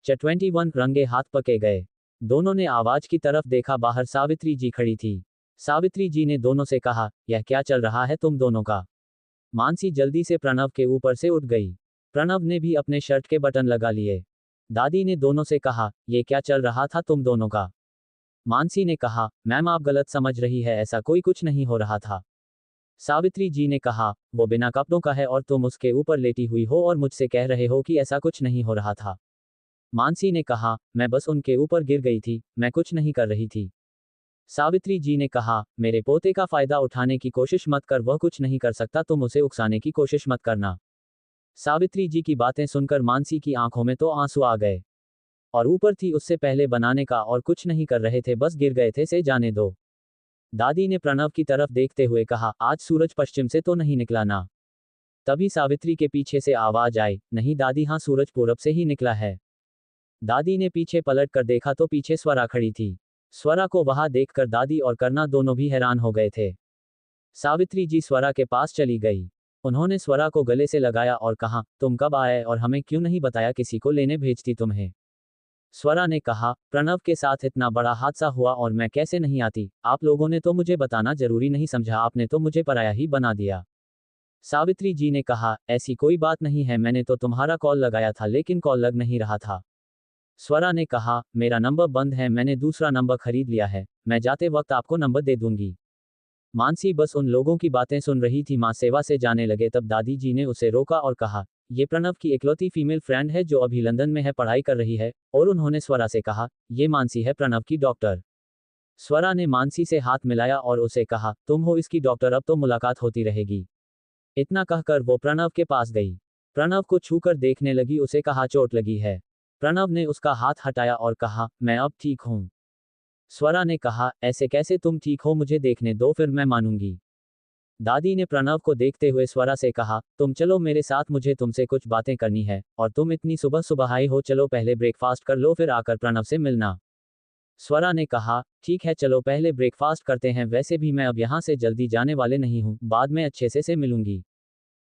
21 रंगे हाथ पके गए। दोनों ने आवाज की तरफ देखा, बाहर सावित्री जी खड़ी थी। सावित्री जी ने दोनों से कहा, यह क्या चल रहा है तुम दोनों का? मानसी जल्दी से प्रणव के ऊपर से उठ गई। प्रणव ने भी अपने शर्ट के बटन लगा लिए। दादी ने दोनों से कहा, ये क्या चल रहा था तुम दोनों का? मानसी ने कहा, मैम आप गलत समझ रही है, ऐसा कोई कुछ नहीं हो रहा था। सावित्री जी ने कहा, वो बिना कपड़ों का है और तुम उसके ऊपर लेटी हुई हो और मुझसे कह रहे हो कि ऐसा कुछ नहीं हो रहा था। मानसी ने कहा, मैं बस उनके ऊपर गिर गई थी, मैं कुछ नहीं कर रही थी। सावित्री जी ने कहा, मेरे पोते का फायदा उठाने की कोशिश मत कर, वह कुछ नहीं कर सकता, तुम उसे उकसाने की कोशिश मत करना। सावित्री जी की बातें सुनकर मानसी की आंखों में तो आंसू आ गए। और ऊपर थी उससे पहले बनाने का और कुछ नहीं कर रहे थे, बस गिर गए थे, से जाने दो। दादी ने प्रणव की तरफ देखते हुए कहा, आज सूरज पश्चिम से तो नहीं निकला ना? तभी सावित्री के पीछे से आवाज आई, नहीं दादी, हाँ सूरज पूरब से ही निकला है। दादी ने पीछे पलट कर देखा तो पीछे स्वरा खड़ी थी। स्वरा को वहां देखकर दादी और करना दोनों भी हैरान हो गए थे। सावित्री जी स्वरा के पास चली गई। उन्होंने स्वरा को गले से लगाया और कहा, तुम कब आए और हमें क्यों नहीं बताया, किसी को लेने भेजती तुम्हें। स्वरा ने कहा, प्रणव के साथ इतना बड़ा हादसा हुआ और मैं कैसे नहीं आती, आप लोगों ने तो मुझे बताना जरूरी नहीं समझा, आपने तो मुझे पराया ही बना दिया। सावित्री जी ने कहा, ऐसी कोई बात नहीं है, मैंने तो तुम्हारा कॉल लगाया था लेकिन कॉल लग नहीं रहा था। स्वरा ने कहा, मेरा नंबर बंद है, मैंने दूसरा नंबर खरीद लिया है, मैं जाते वक्त आपको नंबर दे दूंगी। मानसी बस उन लोगों की बातें सुन रही थी। माँ सेवा से जाने लगे तब दादी जी ने उसे रोका और कहा, ये प्रणव की इकलौती फीमेल फ्रेंड है जो अभी लंदन में है, पढ़ाई कर रही है। और उन्होंने स्वरा से कहा, ये मानसी है, प्रणव की डॉक्टर। स्वरा ने मानसी से हाथ मिलाया और उसे कहा, तुम हो इसकी डॉक्टर, अब तो मुलाकात होती रहेगी। इतना कहकर वो प्रणव के पास गई। प्रणव को छूकर देखने लगी, उसे कहा, चोट लगी है? प्रणव ने उसका हाथ हटाया और कहा, मैं अब ठीक हूं। स्वरा ने कहा, ऐसे कैसे तुम ठीक हो, मुझे देखने दो फिर मैं मानूंगी। दादी ने प्रणव को देखते हुए स्वरा से कहा, तुम चलो मेरे साथ, मुझे तुमसे कुछ बातें करनी है, और तुम इतनी सुबह सुबह आई हो, चलो पहले ब्रेकफास्ट कर लो फिर आकर प्रणव से मिलना। स्वरा ने कहा, ठीक है चलो पहले ब्रेकफास्ट करते हैं, वैसे भी मैं अब यहाँ से जल्दी जाने वाले नहीं हूँ, बाद में अच्छे से मिलूंगी।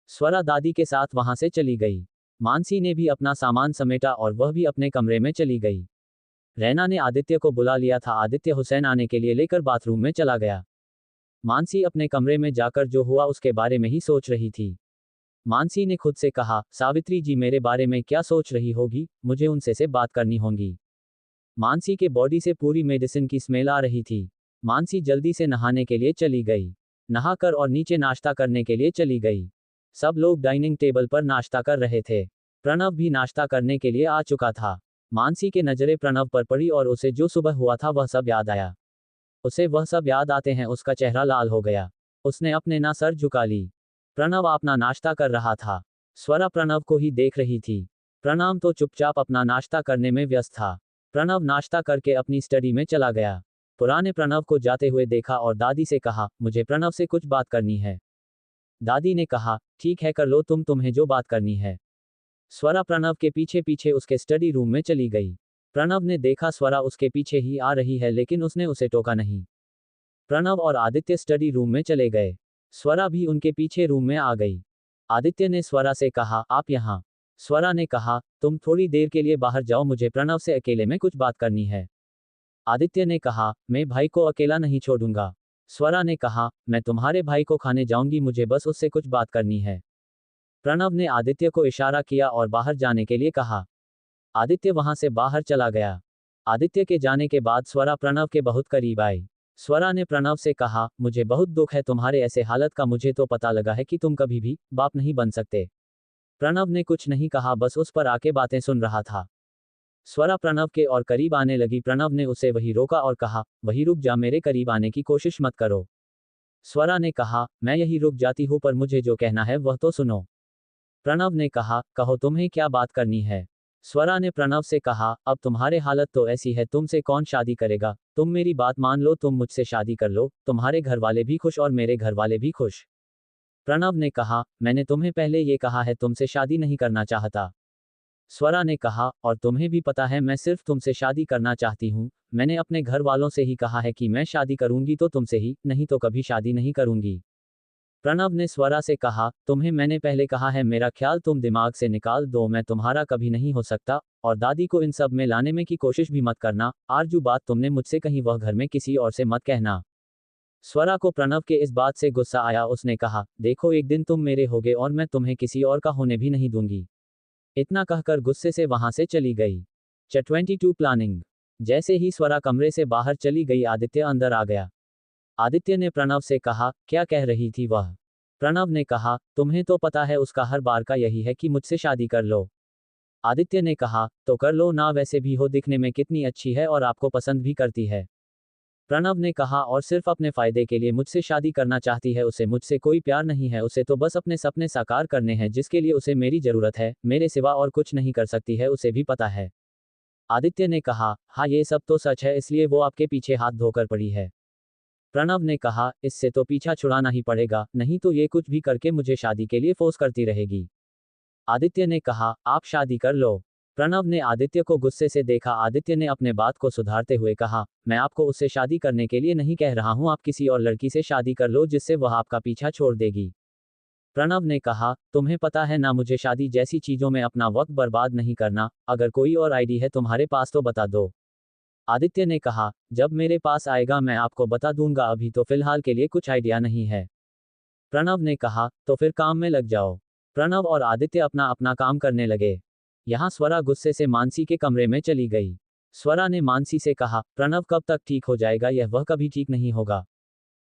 स्वरा दादी के साथ वहां से चली गई। मानसी ने भी अपना सामान समेटा और वह भी अपने कमरे में चली गई। रैना ने आदित्य को बुला लिया था, आदित्य हुसैन आने के लिए लेकर बाथरूम में चला गया। मानसी अपने कमरे में जाकर जो हुआ उसके बारे में ही सोच रही थी। मानसी ने खुद से कहा, सावित्री जी मेरे बारे में क्या सोच रही होगी, मुझे उनसे से बात करनी होगी। मानसी के बॉडी से पूरी मेडिसिन की स्मेल आ रही थी। मानसी जल्दी से नहाने के लिए चली गई। नहाकर और नीचे नाश्ता करने के लिए चली गई। सब लोग डाइनिंग टेबल पर नाश्ता कर रहे थे। प्रणव भी नाश्ता करने के लिए आ चुका था। मानसी के नजरें प्रणव पर पड़ी और उसे जो सुबह हुआ था वह सब याद आया। उसे वह सब याद आते हैं उसका चेहरा लाल हो गया। उसने अपने ना सर झुका ली। प्रणव अपना नाश्ता कर रहा था। स्वरा प्रणव को ही देख रही थी। प्रणव तो चुपचाप अपना नाश्ता करने में व्यस्त था। प्रणव नाश्ता करके अपनी स्टडी में चला गया। पुराने प्रणव को जाते हुए देखा और दादी से कहा, मुझे प्रणव से कुछ बात करनी है। दादी ने कहा, ठीक है कर लो तुम्हें जो बात करनी है। स्वरा प्रणव के पीछे पीछे उसके स्टडी रूम में चली गई। प्रणव ने देखा स्वरा उसके पीछे ही आ रही है लेकिन उसने उसे टोका नहीं। प्रणव और आदित्य स्टडी रूम में चले गए। स्वरा भी उनके पीछे रूम में आ गई। आदित्य ने स्वरा से कहा, आप यहाँ। स्वरा ने कहा, तुम थोड़ी देर के लिए बाहर जाओ, मुझे प्रणव से अकेले में कुछ बात करनी है। आदित्य ने कहा, मैं भाई को अकेला नहीं छोड़ूंगा। स्वरा ने कहा, मैं तुम्हारे भाई को खाने जाऊंगी, मुझे बस उससे कुछ बात करनी है। प्रणव ने आदित्य को इशारा किया और बाहर जाने के लिए कहा। आदित्य वहां से बाहर चला गया। आदित्य के जाने के बाद स्वरा प्रणव के बहुत करीब आई। स्वरा ने प्रणव से कहा, मुझे बहुत दुख है तुम्हारे ऐसे हालत का, मुझे तो पता लगा है कि तुम कभी भी बाप नहीं बन सकते। प्रणव ने कुछ नहीं कहा, बस उस पर आके बातें सुन रहा था। स्वरा प्रणव के और करीब आने लगी। प्रणव ने उसे वही रोका और कहा, वही रुक जा, मेरे करीब आने की कोशिश मत करो। स्वरा ने कहा, मैं यही रुक जाती हूँ पर मुझे जो कहना है वह तो सुनो। प्रणव ने कहा, कहो तुम्हें क्या बात करनी है। स्वरा ने प्रणव से कहा, अब तुम्हारे हालत तो ऐसी है, तुमसे कौन शादी करेगा, तुम मेरी बात मान लो, तुम मुझसे शादी कर लो, तुम्हारे घर वाले भी खुश और मेरे घर वाले भी खुश। प्रणव ने कहा, मैंने तुम्हें पहले ये कहा है तुमसे शादी नहीं करना चाहता। स्वरा ने कहा, और तुम्हें भी पता है मैं सिर्फ तुमसे शादी करना चाहती हूँ, मैंने अपने घर वालों से ही कहा है कि मैं शादी करूंगी तो तुमसे ही, नहीं तो कभी शादी नहीं करूंगी। प्रणव ने स्वरा से कहा, तुम्हें मैंने पहले कहा है मेरा ख्याल तुम दिमाग से निकाल दो, मैं तुम्हारा कभी नहीं हो सकता, और दादी को इन सब में लाने में की कोशिश भी मत करना। आरजू बात तुमने मुझसे कही वह घर में किसी और से मत कहना। स्वरा को प्रणव के इस बात से गुस्सा आया। उसने कहा, देखो एक दिन तुम मेरे होगे और मैं तुम्हें किसी और का होने भी नहीं दूंगी। इतना कहकर गुस्से से वहां से चली गई। Chapter 22 planning. जैसे ही स्वरा कमरे से बाहर चली गई आदित्य अंदर आ गया। आदित्य ने प्रणव से कहा, क्या कह रही थी वह? प्रणव ने कहा, तुम्हें तो पता है उसका हर बार का यही है कि मुझसे शादी कर लो। आदित्य ने कहा, तो कर लो ना, वैसे भी हो दिखने में कितनी अच्छी है और आपको पसंद भी करती है। प्रणव ने कहा, और सिर्फ अपने फायदे के लिए मुझसे शादी करना चाहती है। उसे मुझसे कोई प्यार नहीं है, उसे तो बस अपने सपने साकार करने हैं जिसके लिए उसे मेरी जरूरत है, मेरे सिवा और कुछ नहीं कर सकती है, उसे भी पता है। आदित्य ने कहा, हाँ ये सब तो सच है, इसलिए वो आपके पीछे हाथ धोकर पड़ी है। प्रणव ने कहा, इससे तो पीछा छुड़ाना ही पड़ेगा, नहीं तो ये कुछ भी करके मुझे शादी के लिए फोर्स करती रहेगी। आदित्य ने कहा, आप शादी कर लो। प्रणव ने आदित्य को गुस्से से देखा। आदित्य ने अपने बात को सुधारते हुए कहा, मैं आपको उससे शादी करने के लिए नहीं कह रहा हूं, आप किसी और लड़की से शादी कर लो जिससे वह आपका पीछा छोड़ देगी। प्रणव ने कहा, तुम्हें पता है ना मुझे शादी जैसी चीजों में अपना वक्त बर्बाद नहीं करना, अगर कोई और आईडी है तुम्हारे पास तो बता दो। आदित्य ने कहा, जब मेरे पास आएगा मैं आपको बता दूंगा, अभी तो फिलहाल के लिए कुछ आइडिया नहीं है। प्रणव ने कहा, तो फिर काम में लग जाओ। प्रणव और आदित्य अपना अपना काम करने लगे। यहाँ स्वरा गुस्से से मानसी के कमरे में चली गई। स्वरा ने मानसी से कहा, प्रणव कब तक ठीक हो जाएगा? यह वह कभी ठीक नहीं होगा।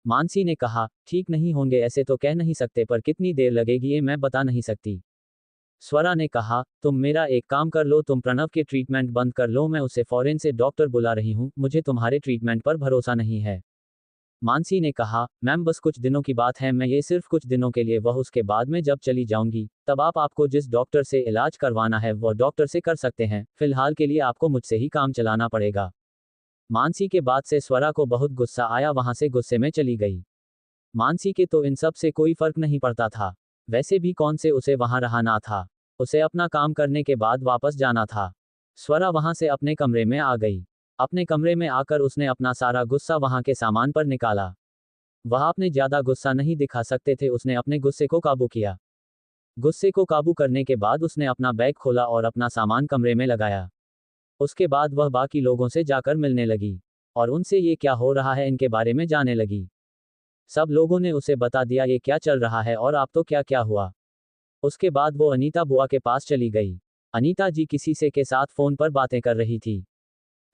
मानसी ने कहा, ठीक नहीं होंगे ऐसे तो कह नहीं सकते, पर कितनी देर लगेगी ये मैं बता नहीं सकती। स्वरा ने कहा, तुम मेरा एक काम कर लो, तुम प्रणव के ट्रीटमेंट बंद कर लो, मैं उसे फॉरेन से डॉक्टर बुला रही हूँ, मुझे तुम्हारे ट्रीटमेंट पर भरोसा नहीं है। मानसी ने कहा, मैम बस कुछ दिनों की बात है, मैं ये सिर्फ कुछ दिनों के लिए, वह उसके बाद में जब चली जाऊंगी तब आपको जिस डॉक्टर से इलाज करवाना है वह डॉक्टर से कर सकते हैं, फिलहाल के लिए आपको मुझसे ही काम चलाना पड़ेगा। मानसी के बात से स्वरा को बहुत गुस्सा आया, वहां से गुस्से में चली गई। मानसी के तो इन सब से कोई फर्क नहीं पड़ता था, वैसे भी कौन से उसे वहां रहना था, उसे अपना काम करने के बाद वापस जाना था। स्वरा वहां से अपने कमरे में आ गई। अपने कमरे में आकर उसने अपना सारा गुस्सा वहां के सामान पर निकाला। वह अपने ज्यादा गुस्सा नहीं दिखा सकते थे, उसने अपने गुस्से को काबू किया। गुस्से को काबू करने के बाद उसने अपना बैग खोला और अपना सामान कमरे में लगाया। उसके बाद वह बाकी लोगों से जाकर मिलने लगी और उनसे ये क्या हो रहा है इनके बारे में जानने लगी। सब लोगों ने उसे बता दिया ये क्या चल रहा है और आप तो क्या क्या हुआ। उसके बाद वो अनीता बुआ के पास चली गई। अनीता जी किसी से के साथ फोन पर बातें कर रही थी।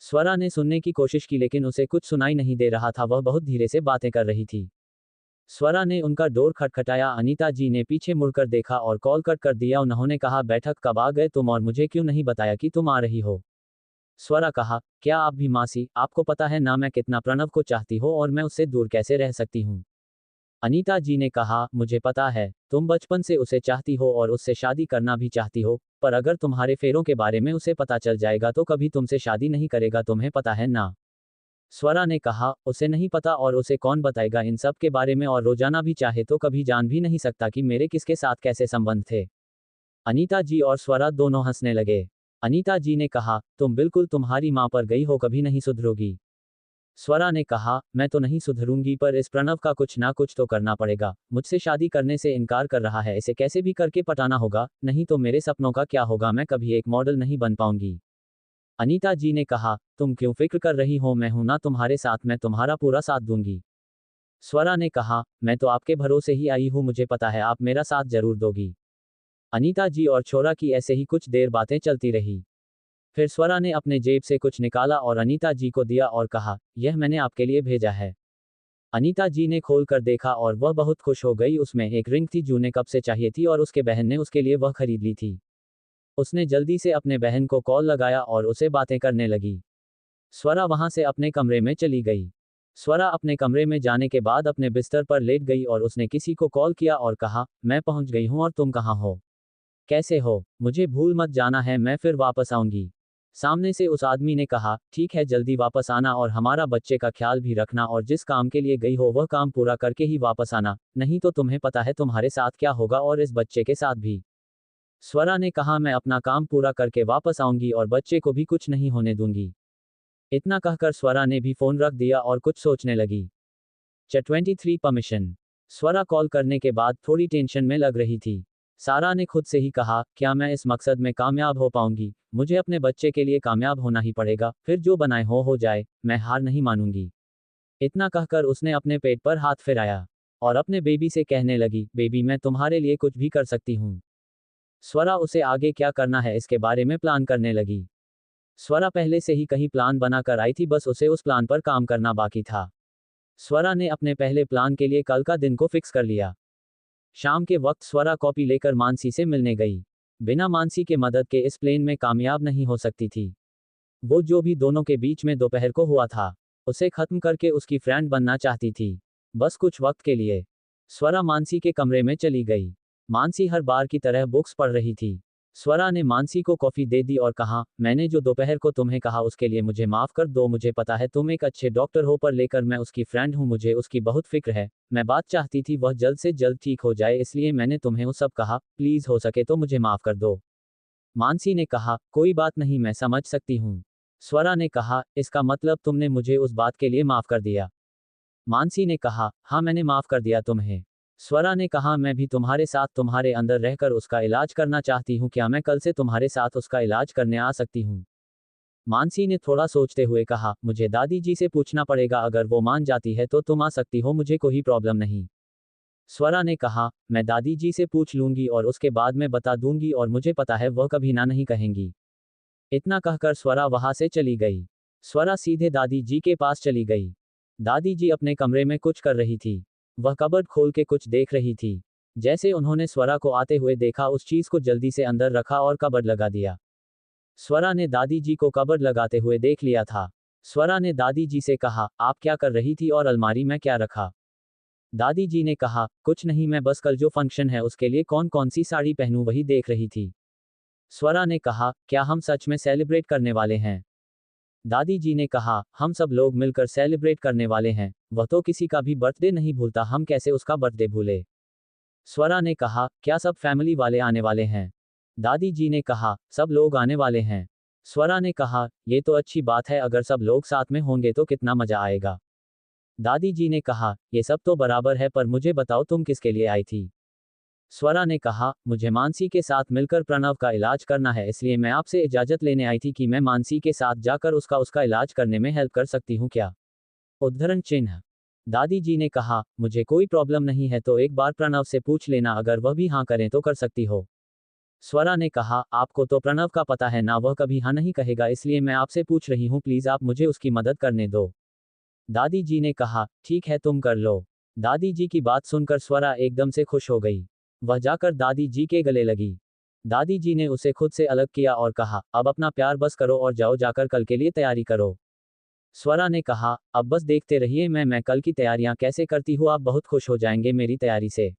स्वरा ने सुनने की कोशिश की लेकिन उसे कुछ सुनाई नहीं दे रहा था, वह बहुत धीरे से बातें कर रही थी। स्वरा ने उनका डोर खटखटाया। अनीता जी ने पीछे मुड़कर देखा और कॉल कट कर दिया। उन्होंने कहा, बैठक कब आ गए तुम और मुझे क्यों नहीं बताया कि तुम आ रही हो? स्वरा कहा, क्या आप भी मासी, आपको पता है ना मैं कितना प्रणव को चाहती हो और मैं उससे दूर कैसे रह सकती हूँ। अनीता जी ने कहा, मुझे पता है तुम बचपन से उसे चाहती हो और उससे शादी करना भी चाहती हो, पर अगर तुम्हारे फेरों के बारे में उसे पता चल जाएगा तो कभी तुमसे शादी नहीं करेगा, तुम्हें पता है ना। स्वरा ने कहा, उसे नहीं पता और उसे कौन बताएगा इन सब के बारे में, और रोजाना भी चाहे तो कभी जान भी नहीं सकता कि मेरे किसके साथ कैसे संबंध थे। अनीता जी और स्वरा दोनों हंसने लगे। अनीता जी ने कहा, तुम बिल्कुल तुम्हारी माँ पर गई हो, कभी नहीं सुधरोगी। स्वरा ने कहा, मैं तो नहीं सुधरूंगी पर इस प्रणव का कुछ ना कुछ तो करना पड़ेगा, मुझसे शादी करने से इनकार कर रहा है, इसे कैसे भी करके पटाना होगा, नहीं तो मेरे सपनों का क्या होगा, मैं कभी एक मॉडल नहीं बन पाऊंगी। अनीता जी ने कहा, तुम क्यों फिक्र कर रही हो, मैं हूं ना तुम्हारे साथ, मैं तुम्हारा पूरा साथ दूंगी। स्वरा ने कहा, मैं तो आपके भरोसे ही आई हूं, मुझे पता है आप मेरा साथ जरूर दोगी। अनीता जी और छोरा की ऐसे ही कुछ देर बातें चलती रही। फिर स्वरा ने अपने जेब से कुछ निकाला और अनीता जी को दिया और कहा, यह मैंने आपके लिए भेजा है। अनीता जी ने खोल कर देखा और वह बहुत खुश हो गई, उसमें एक रिंग थी जो उन्हें कब से चाहिए थी और उसके बहन ने उसके लिए वह खरीद ली थी। उसने जल्दी से अपने बहन को कॉल लगाया और उसे बातें करने लगी। स्वरा वहां से अपने कमरे में चली गई। स्वरा अपने कमरे में जाने के बाद अपने बिस्तर पर लेट गई और उसने किसी को कॉल किया और कहा, मैं पहुंच गई हूं और तुम कहां हो, कैसे हो, मुझे भूल मत जाना है, मैं फिर वापस आऊंगी। सामने से उस आदमी ने कहा, ठीक है जल्दी वापस आना और हमारा बच्चे का ख्याल भी रखना, और जिस काम के लिए गई हो वह काम पूरा करके ही वापस आना, नहीं तो तुम्हें पता है तुम्हारे साथ क्या होगा और इस बच्चे के साथ भी। स्वरा ने कहा, मैं अपना काम पूरा करके वापस आऊंगी और बच्चे को भी कुछ नहीं होने दूंगी। इतना कहकर स्वरा ने भी फोन रख दिया और कुछ सोचने लगी। Chapter 23 permission. स्वरा कॉल करने के बाद थोड़ी टेंशन में लग रही थी। सारा ने खुद से ही कहा, क्या मैं इस मकसद में कामयाब हो पाऊंगी? मुझे अपने बच्चे के लिए कामयाब होना ही पड़ेगा, फिर जो बनाए हो जाए, मैं हार नहीं मानूंगी। इतना कहकर उसने अपने पेट पर हाथ फिराया और अपने बेबी से कहने लगी, बेबी मैं तुम्हारे लिए कुछ भी कर सकती हूँ। स्वरा उसे आगे क्या करना है इसके बारे में प्लान करने लगी। स्वरा पहले से ही कहीं प्लान बनाकर आई थी, बस उसे उस प्लान पर काम करना बाकी था। स्वरा ने अपने पहले प्लान के लिए कल का दिन को फिक्स कर लिया। शाम के वक्त स्वरा कॉपी लेकर मानसी से मिलने गई। बिना मानसी के मदद के इस प्लेन में कामयाब नहीं हो सकती थी। वो जो भी दोनों के बीच में दोपहर को हुआ था, उसे खत्म करके उसकी फ्रेंड बनना चाहती थी, बस कुछ वक्त के लिए। स्वरा मानसी के कमरे में चली गई। मानसी हर बार की तरह बुक्स पढ़ रही थी। स्वरा ने मानसी को कॉफी दे दी और कहा, मैंने जो दोपहर को तुम्हें कहा उसके लिए मुझे माफ कर दो। मुझे पता है तुम एक अच्छे डॉक्टर हो, पर लेकर मैं उसकी फ्रेंड हूँ, मुझे उसकी बहुत फिक्र है। मैं बात चाहती थी वह जल्द से जल्द ठीक हो जाए, इसलिए मैंने तुम्हें वो सब कहा। प्लीज हो सके तो मुझे माफ कर दो। मानसी ने कहा, कोई बात नहीं, मैं समझ सकती हूँ। स्वरा ने कहा, इसका मतलब तुमने मुझे उस बात के लिए माफ कर दिया? मानसी ने कहा, हाँ मैंने माफ कर दिया तुम्हें। स्वरा ने कहा, मैं भी तुम्हारे साथ तुम्हारे अंदर रहकर उसका इलाज करना चाहती हूँ, क्या मैं कल से तुम्हारे साथ उसका इलाज करने आ सकती हूँ? मानसी ने थोड़ा सोचते हुए कहा, मुझे दादी जी से पूछना पड़ेगा, अगर वो मान जाती है तो तुम आ सकती हो, मुझे कोई प्रॉब्लम नहीं। स्वरा ने कहा, मैं दादी जी से पूछ लूंगी और उसके बाद मैं बता दूंगी, और मुझे पता है वह कभी ना नहीं कहेंगी। इतना कहकर स्वरा वहां से चली गई। स्वरा सीधे दादी जी के पास चली गई। दादी जी अपने कमरे में कुछ कर रही थी। वह कबर्ड खोल के कुछ देख रही थी। जैसे उन्होंने स्वरा को आते हुए देखा, उस चीज को जल्दी से अंदर रखा और कबर्ड लगा दिया। स्वरा ने दादी जी को कबर्ड लगाते हुए देख लिया था। स्वरा ने दादी जी से कहा, आप क्या कर रही थी और अलमारी में क्या रखा? दादी जी ने कहा, कुछ नहीं, मैं बस कल जो फंक्शन है उसके लिए कौन कौन सी साड़ी पहनूं वही देख रही थी। स्वरा ने कहा, क्या हम सच में सेलिब्रेट करने वाले हैं? दादी जी ने कहा, हम सब लोग मिलकर सेलिब्रेट करने वाले हैं। वह तो किसी का भी बर्थडे नहीं भूलता, हम कैसे उसका बर्थडे भूले? स्वरा ने कहा, क्या सब फैमिली वाले आने वाले हैं? दादी जी ने कहा, सब लोग आने वाले हैं। स्वरा ने कहा, ये तो अच्छी बात है, अगर सब लोग साथ में होंगे तो कितना मजा आएगा। दादी जी ने कहा, ये सब तो बराबर है, पर मुझे बताओ तुम किसके लिए आई थी? स्वरा ने कहा, मुझे मानसी के साथ मिलकर प्रणव का इलाज करना है, इसलिए मैं आपसे इजाजत लेने आई थी कि मैं मानसी के साथ जाकर उसका इलाज करने में हेल्प कर सकती हूँ क्या? उद्धरण चिन्ह। दादी जी ने कहा, मुझे कोई प्रॉब्लम नहीं है, तो एक बार प्रणव से पूछ लेना, अगर वह भी हाँ करें तो कर सकती हो। स्वरा ने कहा, आपको तो प्रणव का पता है ना, वह कभी हाँ नहीं कहेगा, इसलिए मैं आपसे पूछ रही हूँ, प्लीज आप मुझे उसकी मदद करने दो। दादी जी ने कहा, ठीक है तुम कर लो। दादी जी की बात सुनकर स्वरा एकदम से खुश हो गई। वह जाकर दादी जी के गले लगी। दादी जी ने उसे खुद से अलग किया और कहा, अब अपना प्यार बस करो और जाओ जाकर कल के लिए तैयारी करो। स्वरा ने कहा, अब बस देखते रहिए मैं कल की तैयारियां कैसे करती हूँ, आप बहुत खुश हो जाएंगे मेरी तैयारी से।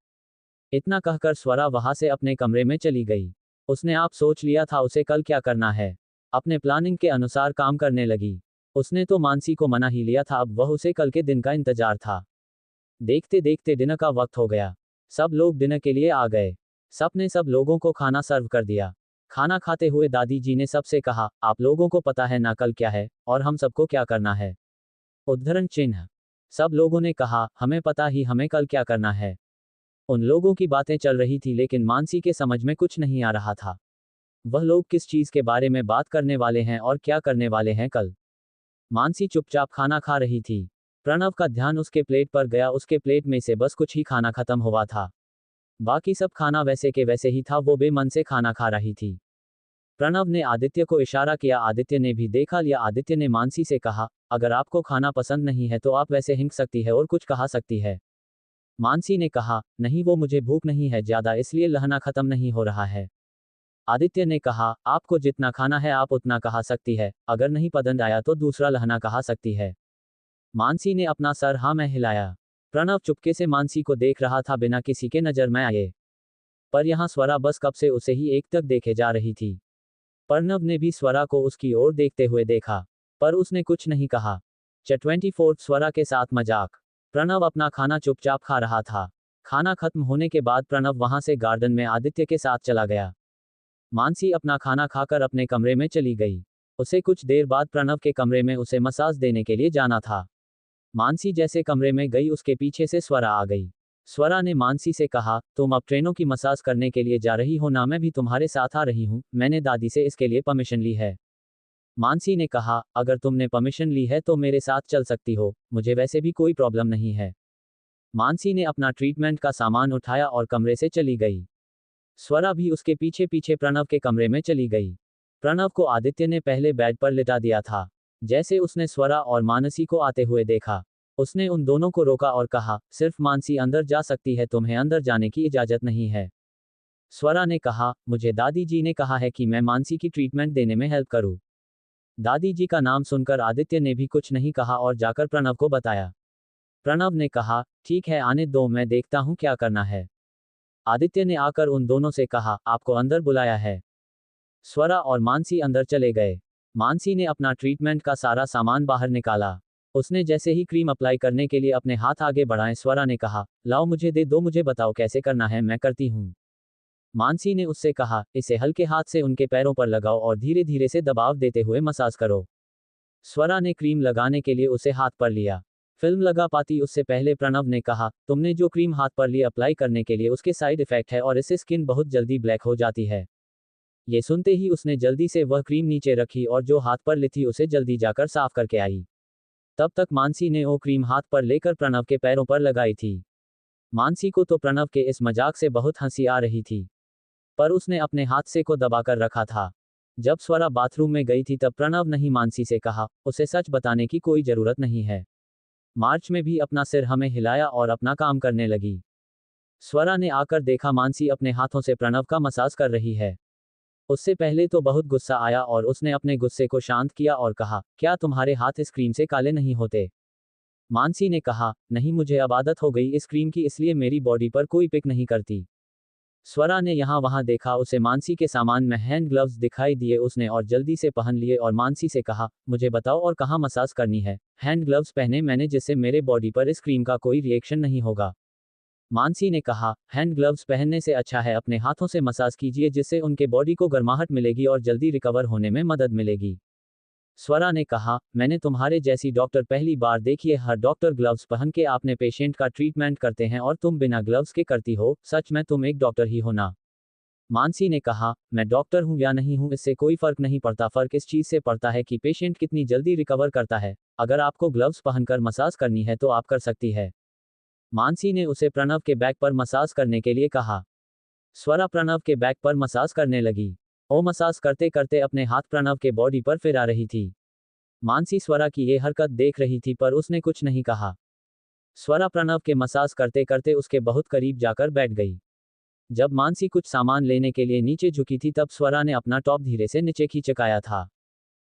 इतना कहकर स्वरा वहां से अपने कमरे में चली गई। उसने आप सोच लिया था उसे कल क्या करना है। अपने प्लानिंग के अनुसार काम करने लगी। उसने तो मानसी को मना ही लिया था, अब वह उसे कल के दिन का इंतजार था। देखते देखते डिनर का वक्त हो गया। सब लोग डिनर के लिए आ गए। सबने सब लोगों को खाना सर्व कर दिया। खाना खाते हुए दादी जी ने सबसे कहा, आप लोगों को पता है ना कल क्या है, और हम सबको क्या करना है? उद्धरण चिन्ह। सब लोगों ने कहा, हमें पता ही, हमें कल क्या करना है। उन लोगों की बातें चल रही थी, लेकिन मानसी के समझ में कुछ नहीं आ रहा था। वह लोग किस चीज के बारे में बात करने वाले हैं और क्या करने वाले हैं कल। मानसी चुपचाप खाना खा रही थी। प्रणव का ध्यान उसके प्लेट पर गया, उसके प्लेट में से बस कुछ ही खाना खत्म हुआ था। बाकी सब खाना वैसे के वैसे ही था, वो बेमन से खाना खा रही थी। प्रणव ने आदित्य को इशारा किया, आदित्य ने भी देखा लिया। आदित्य ने मानसी से कहा, अगर आपको खाना पसंद नहीं है तो आप वैसे हिंक सकती है और कुछ कहा सकती है। मानसी ने कहा, नहीं वो मुझे भूख नहीं है ज्यादा, इसलिए लहना खत्म नहीं हो रहा है। आदित्य ने कहा, आपको जितना खाना है आप उतना कहा सकती है, अगर नहीं पसंद आया तो दूसरा लहना कहा सकती है। मानसी ने अपना सर हाँ में हिलाया। प्रणव चुपके से मानसी को देख रहा था, बिना किसी के नजर में आए। पर यहाँ स्वरा बस कब से उसे ही एक तक देखे जा रही थी। प्रणव ने भी स्वरा को उसकी ओर देखते हुए देखा, पर उसने कुछ नहीं कहा। 24 स्वरा के साथ मजाक। प्रणव अपना खाना चुपचाप खा रहा था। खाना खत्म होने के बाद प्रणव वहां से गार्डन में आदित्य के साथ चला गया। मानसी अपना खाना खाकर अपने कमरे में चली गई। उसे कुछ देर बाद प्रणव के कमरे में उसे मसाज देने के लिए जाना था। मानसी जैसे कमरे में गई, उसके पीछे से स्वरा आ गई। स्वरा ने मानसी से कहा, तुम अब ट्रेनों की मसाज करने के लिए जा रही हो ना? मैं भी तुम्हारे साथ आ रही हूँ, मैंने दादी से इसके लिए परमिशन ली है। मानसी ने कहा, अगर तुमने परमिशन ली है तो मेरे साथ चल सकती हो, मुझे वैसे भी कोई प्रॉब्लम नहीं है। मानसी ने अपना ट्रीटमेंट का सामान उठाया और कमरे से चली गई। स्वरा भी उसके पीछे पीछे प्रणव के कमरे में चली गई। प्रणव को आदित्य ने पहले बेड पर लिटा दिया था। जैसे उसने स्वरा और मानसी को आते हुए देखा, उसने उन दोनों को रोका और कहा, सिर्फ मानसी अंदर जा सकती है, तुम्हें अंदर जाने की इजाजत नहीं है। स्वरा ने कहा, मुझे दादी जी ने कहा है कि मैं मानसी की ट्रीटमेंट देने में हेल्प करूं। दादी जी का नाम सुनकर आदित्य ने भी कुछ नहीं कहा और जाकर प्रणव को बताया। प्रणव ने कहा, ठीक है, आने दो, मैं देखता हूं क्या करना है। आदित्य ने आकर उन दोनों से कहा, आपको अंदर बुलाया है। स्वरा और मानसी अंदर चले गए। मानसी ने अपना ट्रीटमेंट का सारा सामान बाहर निकाला। उसने जैसे ही क्रीम अप्लाई करने के लिए अपने हाथ आगे बढ़ाए, स्वरा ने कहा, लाओ मुझे दे दो, मुझे बताओ कैसे करना है, मैं करती हूँ। मानसी ने उससे कहा, इसे हल्के हाथ से उनके पैरों पर लगाओ और धीरे धीरे से दबाव देते हुए मसाज करो। स्वरा ने क्रीम लगाने के लिए उसे हाथ पर लिया। फिल्म लगा पाती उससे पहले प्रणव ने कहा, तुमने जो क्रीम हाथ पर ली अप्लाई करने के लिए, उसके साइड इफेक्ट है और इससे स्किन बहुत जल्दी ब्लैक हो जाती है। ये सुनते ही उसने जल्दी से वह क्रीम नीचे रखी और जो हाथ पर ली थी उसे जल्दी जाकर साफ करके आई। तब तक मानसी ने वो क्रीम हाथ पर लेकर प्रणव के पैरों पर लगाई थी। मानसी को तो प्रणव के इस मजाक से बहुत हंसी आ रही थी, पर उसने अपने हाथ से को दबाकर रखा था। जब स्वरा बाथरूम में गई थी तब प्रणव नहीं मानसी से कहा, उसे सच बताने की कोई जरूरत नहीं है। मार्च में भी अपना सिर हमें हिलाया और अपना काम करने लगी। स्वरा ने आकर देखा मानसी अपने हाथों से प्रणव का मसाज कर रही है। उससे पहले तो बहुत गुस्सा आया और उसने अपने गुस्से को शांत किया और कहा, क्या तुम्हारे हाथ इस क्रीम से काले नहीं होते? मानसी ने कहा, नहीं, मुझे अब आदत हो गई इस क्रीम की, इसलिए मेरी बॉडी पर कोई पिक नहीं करती। स्वरा ने यहाँ वहाँ देखा, उसे मानसी के सामान में हैंड ग्लव्स दिखाई दिए, उसने और जल्दी से पहन लिए और मानसी से कहा, मुझे बताओ और कहाँ मसाज करनी है। हैंड ग्लव्स पहने मैंने, जिससे मेरे बॉडी पर इस क्रीम का कोई रिएक्शन नहीं होगा। मानसी ने कहा, हैंड ग्लव्स पहनने से अच्छा है अपने हाथों से मसाज कीजिए, जिससे उनके बॉडी को गर्माहट मिलेगी और जल्दी रिकवर होने में मदद मिलेगी। स्वरा ने कहा, मैंने तुम्हारे जैसी डॉक्टर पहली बार देखी है, हर डॉक्टर ग्लव्स पहन के अपने पेशेंट का ट्रीटमेंट करते हैं और तुम बिना ग्लव्स के करती हो, सच में तुम एक डॉक्टर ही हो ना? मानसी ने कहा, मैं डॉक्टर हूं या नहीं हूं इससे कोई फर्क नहीं पड़ता, फर्क इस चीज से पड़ता है कि पेशेंट कितनी जल्दी रिकवर करता है। अगर आपको ग्लव्स पहनकर मसाज करनी है तो आप कर सकती है। मानसी ने उसे प्रणव के बैक पर मसाज करने के लिए कहा। स्वरा प्रणव के बैक पर मसाज करने लगी। वो मसाज करते करते अपने हाथ प्रणव के बॉडी पर फिरा रही थी। मानसी स्वरा की ये हरकत देख रही थी पर उसने कुछ नहीं कहा। स्वरा प्रणव के मसाज करते करते उसके बहुत करीब जाकर बैठ गई। जब मानसी कुछ सामान लेने के लिए नीचे झुकी थी तब स्वरा ने अपना टॉप धीरे से नीचे खींचकाया था।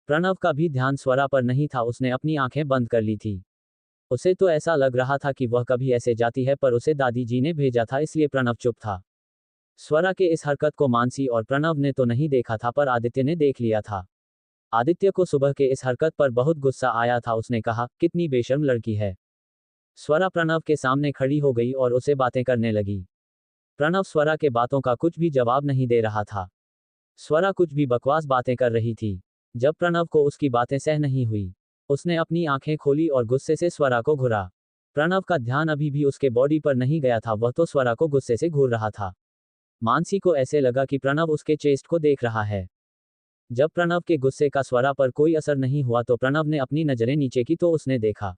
प्रणव का भी ध्यान स्वरा पर नहीं था, उसने अपनी आंखें बंद कर ली थी। उसे तो ऐसा लग रहा था कि वह कभी ऐसे जाती है, पर उसे दादी जी ने भेजा था इसलिए प्रणव चुप था। स्वरा के इस हरकत को मानसी और प्रणव ने तो नहीं देखा था, पर आदित्य ने देख लिया था। आदित्य को सुबह के इस हरकत पर बहुत गुस्सा आया था, उसने कहा, कितनी बेशर्म लड़की है। स्वरा प्रणव के सामने खड़ी हो गई और उसे बातें करने लगी। प्रणव स्वरा के बातों का कुछ भी जवाब नहीं दे रहा था। स्वरा कुछ भी बकवास बातें कर रही थी। जब प्रणव को उसकी बातें सह नहीं हुई, उसने अपनी आंखें खोली और गुस्से से स्वरा को घूरा। प्रणव का ध्यान अभी भी उसके बॉडी पर नहीं गया था, वह तो स्वरा को गुस्से से घूर रहा था। मानसी को ऐसे लगा कि प्रणव उसके चेस्ट को देख रहा है। जब प्रणव के गुस्से का स्वरा पर कोई असर नहीं हुआ तो प्रणव ने अपनी नजरें नीचे की तो उसने देखा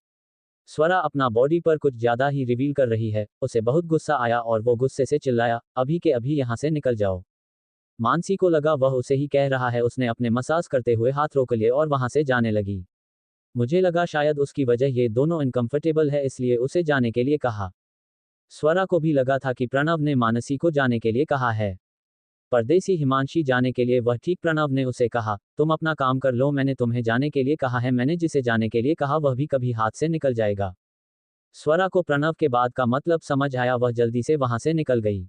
स्वरा अपना बॉडी पर कुछ ज्यादा ही रिवील कर रही है। उसे बहुत गुस्सा आया और वो गुस्से से चिल्लाया, अभी के अभी यहाँ से निकल जाओ। मानसी को लगा वह उसे ही कह रहा है, उसने अपने मसाज करते हुए हाथ रोक लिए और वहां से जाने लगी। मुझे लगा शायद उसकी वजह ये दोनों अनकंफर्टेबल है, इसलिए उसे जाने के लिए कहा। स्वरा को भी लगा था कि प्रणव ने मानसी को जाने के लिए कहा है। परदेसी हिमांशी जाने के लिए वह ठीक प्रणव ने उसे कहा, तुम अपना काम कर लो, मैंने तुम्हें जाने के लिए कहा है, मैंने जिसे जाने के लिए कहा वह भी कभी हाथ से निकल जाएगा। स्वरा को प्रणव के बाद का मतलब समझ आया, वह जल्दी से वहां से निकल गई।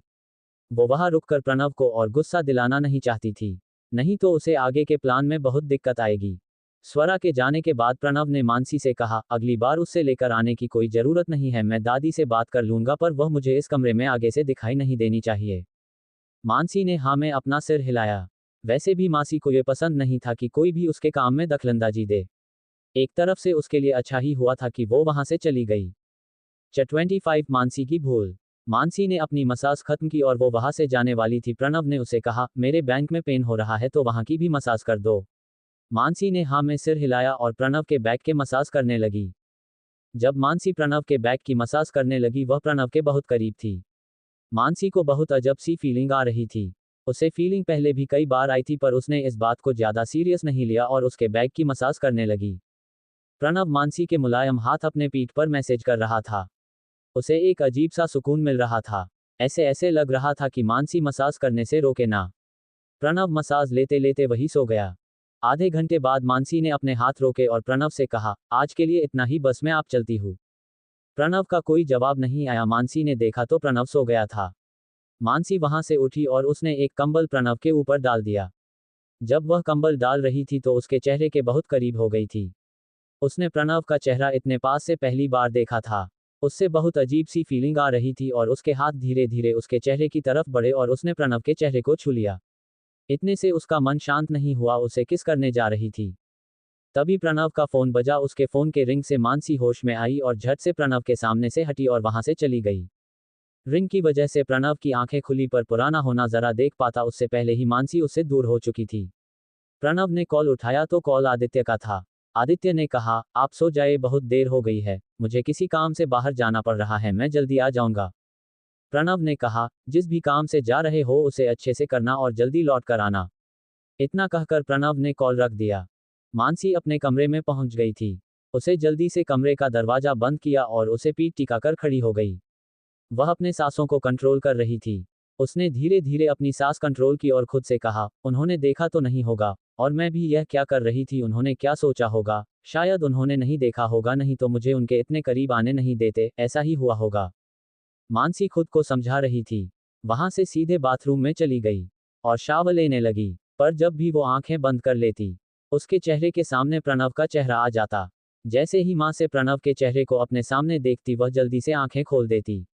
वो वहां रुककर प्रणव को और गुस्सा दिलाना नहीं चाहती थी, नहीं तो उसे आगे के प्लान में बहुत दिक्कत आएगी। स्वरा के जाने के बाद प्रणव ने मानसी से कहा, अगली बार उससे लेकर आने की कोई जरूरत नहीं है, मैं दादी से बात कर लूंगा, पर वह मुझे इस कमरे में आगे से दिखाई नहीं देनी चाहिए। मानसी ने हाँ में अपना सिर हिलाया। वैसे भी मासी को यह पसंद नहीं था कि कोई भी उसके काम में दखलंदाजी दे। एक तरफ से उसके लिए अच्छा ही हुआ था कि वो वहां से चली गई। 25 मानसी की भूल। मानसी ने अपनी मसाज खत्म की और वो वहां से जाने वाली थी। प्रणव ने उसे कहा, मेरे बैंक में पेन हो रहा है तो वहां की भी मसाज कर दो। मानसी ने हाँ में सिर हिलाया और प्रणव के बैक के मसाज करने लगी। जब मानसी प्रणव के बैक की मसाज करने लगी वह प्रणव के बहुत करीब थी। मानसी को बहुत अजब सी फीलिंग आ रही थी। उसे फीलिंग पहले भी कई बार आई थी पर उसने इस बात को ज्यादा सीरियस नहीं लिया और उसके बैक की मसाज करने लगी। प्रणव मानसी के मुलायम हाथ अपने पीठ पर मैसेज कर रहा था। उसे एक अजीब सा सुकून मिल रहा था। ऐसे ऐसे लग रहा था कि मानसी मसाज करने से रोके ना। प्रणव मसाज लेते लेते वही सो गया। आधे घंटे बाद मानसी ने अपने हाथ रोके और प्रणव से कहा, आज के लिए इतना ही, बस मैं आप चलती हूँ। प्रणव का कोई जवाब नहीं आया। मानसी ने देखा तो प्रणव सो गया था। मानसी वहां से उठी और उसने एक कंबल प्रणव के ऊपर डाल दिया। जब वह कंबल डाल रही थी तो उसके चेहरे के बहुत करीब हो गई थी। उसने प्रणव का चेहरा इतने पास से पहली बार देखा था। उससे बहुत अजीब सी फीलिंग आ रही थी और उसके हाथ धीरे धीरे उसके चेहरे की तरफ बढ़े और उसने प्रणव के चेहरे को छू लिया। इतने से उसका मन शांत नहीं हुआ। उसे किस करने जा रही थी। तभी प्रणव का फोन बजा। उसके फोन के रिंग से मानसी होश में आई और झट से प्रणव के सामने से हटी और वहां से चली गई। रिंग की वजह से प्रणव की आंखें खुली पर पुराना होना जरा देख पाता उससे पहले ही मानसी उससे दूर हो चुकी थी। प्रणव ने कॉल उठाया तो कॉल आदित्य का था। आदित्य ने कहा, आप सो जाए, बहुत देर हो गई है, मुझे किसी काम से बाहर जाना पड़ रहा है, मैं जल्दी आ जाऊंगा। प्रणव ने कहा, जिस भी काम से जा रहे हो उसे अच्छे से करना और जल्दी लौट कर आना। इतना कहकर प्रणव ने कॉल रख दिया। मानसी अपने कमरे में पहुंच गई थी। उसे जल्दी से कमरे का दरवाजा बंद किया और उसे पीठ टिकाकर खड़ी हो गई। वह अपने सांसों को कंट्रोल कर रही थी। उसने धीरे धीरे अपनी सांस कंट्रोल की और खुद से कहा, उन्होंने देखा तो नहीं होगा, और मैं भी यह क्या कर रही थी, उन्होंने क्या सोचा होगा, शायद उन्होंने नहीं देखा होगा, नहीं तो मुझे उनके इतने करीब आने नहीं देते, ऐसा ही हुआ होगा। मानसी खुद को समझा रही थी। वहां से सीधे बाथरूम में चली गई और शावर लेने लगी। पर जब भी वो आंखें बंद कर लेती उसके चेहरे के सामने प्रणव का चेहरा आ जाता। जैसे ही मां से प्रणव के चेहरे को अपने सामने देखती वह जल्दी से आंखें खोल देती।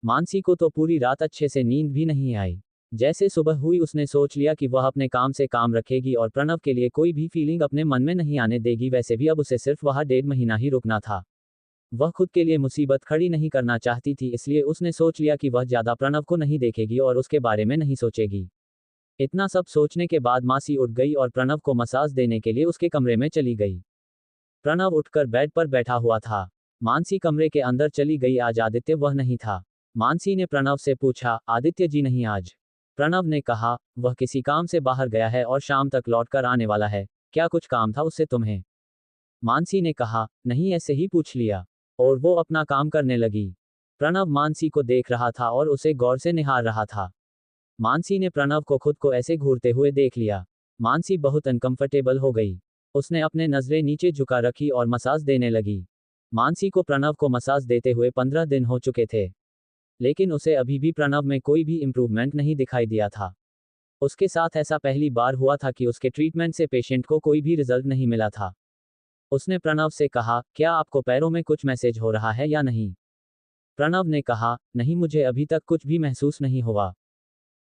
मानसी को तो पूरी रात अच्छे से नींद भी नहीं आई। जैसे सुबह हुई उसने सोच लिया कि वह अपने काम से काम रखेगी और प्रणव के लिए कोई भी फीलिंग अपने मन में नहीं आने देगी। वैसे भी अब उसे सिर्फ वहां 1.5 महीना ही रुकना था। वह खुद के लिए मुसीबत खड़ी नहीं करना चाहती थी, इसलिए उसने सोच लिया कि वह ज्यादा प्रणव को नहीं देखेगी और उसके बारे में नहीं सोचेगी। इतना सब सोचने के बाद मासी उठ गई और प्रणव को मसाज देने के लिए उसके कमरे में चली गई। प्रणव उठकर बेड पर बैठा हुआ था। मानसी कमरे के अंदर चली गई। आज आदित्य वह नहीं था। मानसी ने प्रणव से पूछा, आदित्य जी नहीं आज? प्रणव ने कहा, वह किसी काम से बाहर गया है और शाम तक लौट कर आने वाला है। क्या कुछ काम था उससे तुम्हें? मानसी ने कहा, नहीं, ऐसे ही पूछ लिया। और वो अपना काम करने लगी। प्रणव मानसी को देख रहा था और उसे गौर से निहार रहा था। मानसी ने प्रणव को खुद को ऐसे घूरते हुए देख लिया। मानसी बहुत अनकंफर्टेबल हो गई। उसने अपने नजरें नीचे झुका रखी और मसाज देने लगी। मानसी को प्रणव को मसाज देते हुए 15 दिन हो चुके थे, लेकिन उसे अभी भी प्रणव में कोई भी इंप्रूवमेंट नहीं दिखाई दिया था। उसके साथ ऐसा पहली बार हुआ था कि उसके ट्रीटमेंट से पेशेंट को कोई भी रिजल्ट नहीं मिला था। उसने प्रणव से कहा, क्या आपको पैरों में कुछ मैसेज हो रहा है या नहीं? प्रणव ने कहा, नहीं, मुझे अभी तक कुछ भी महसूस नहीं हुआ।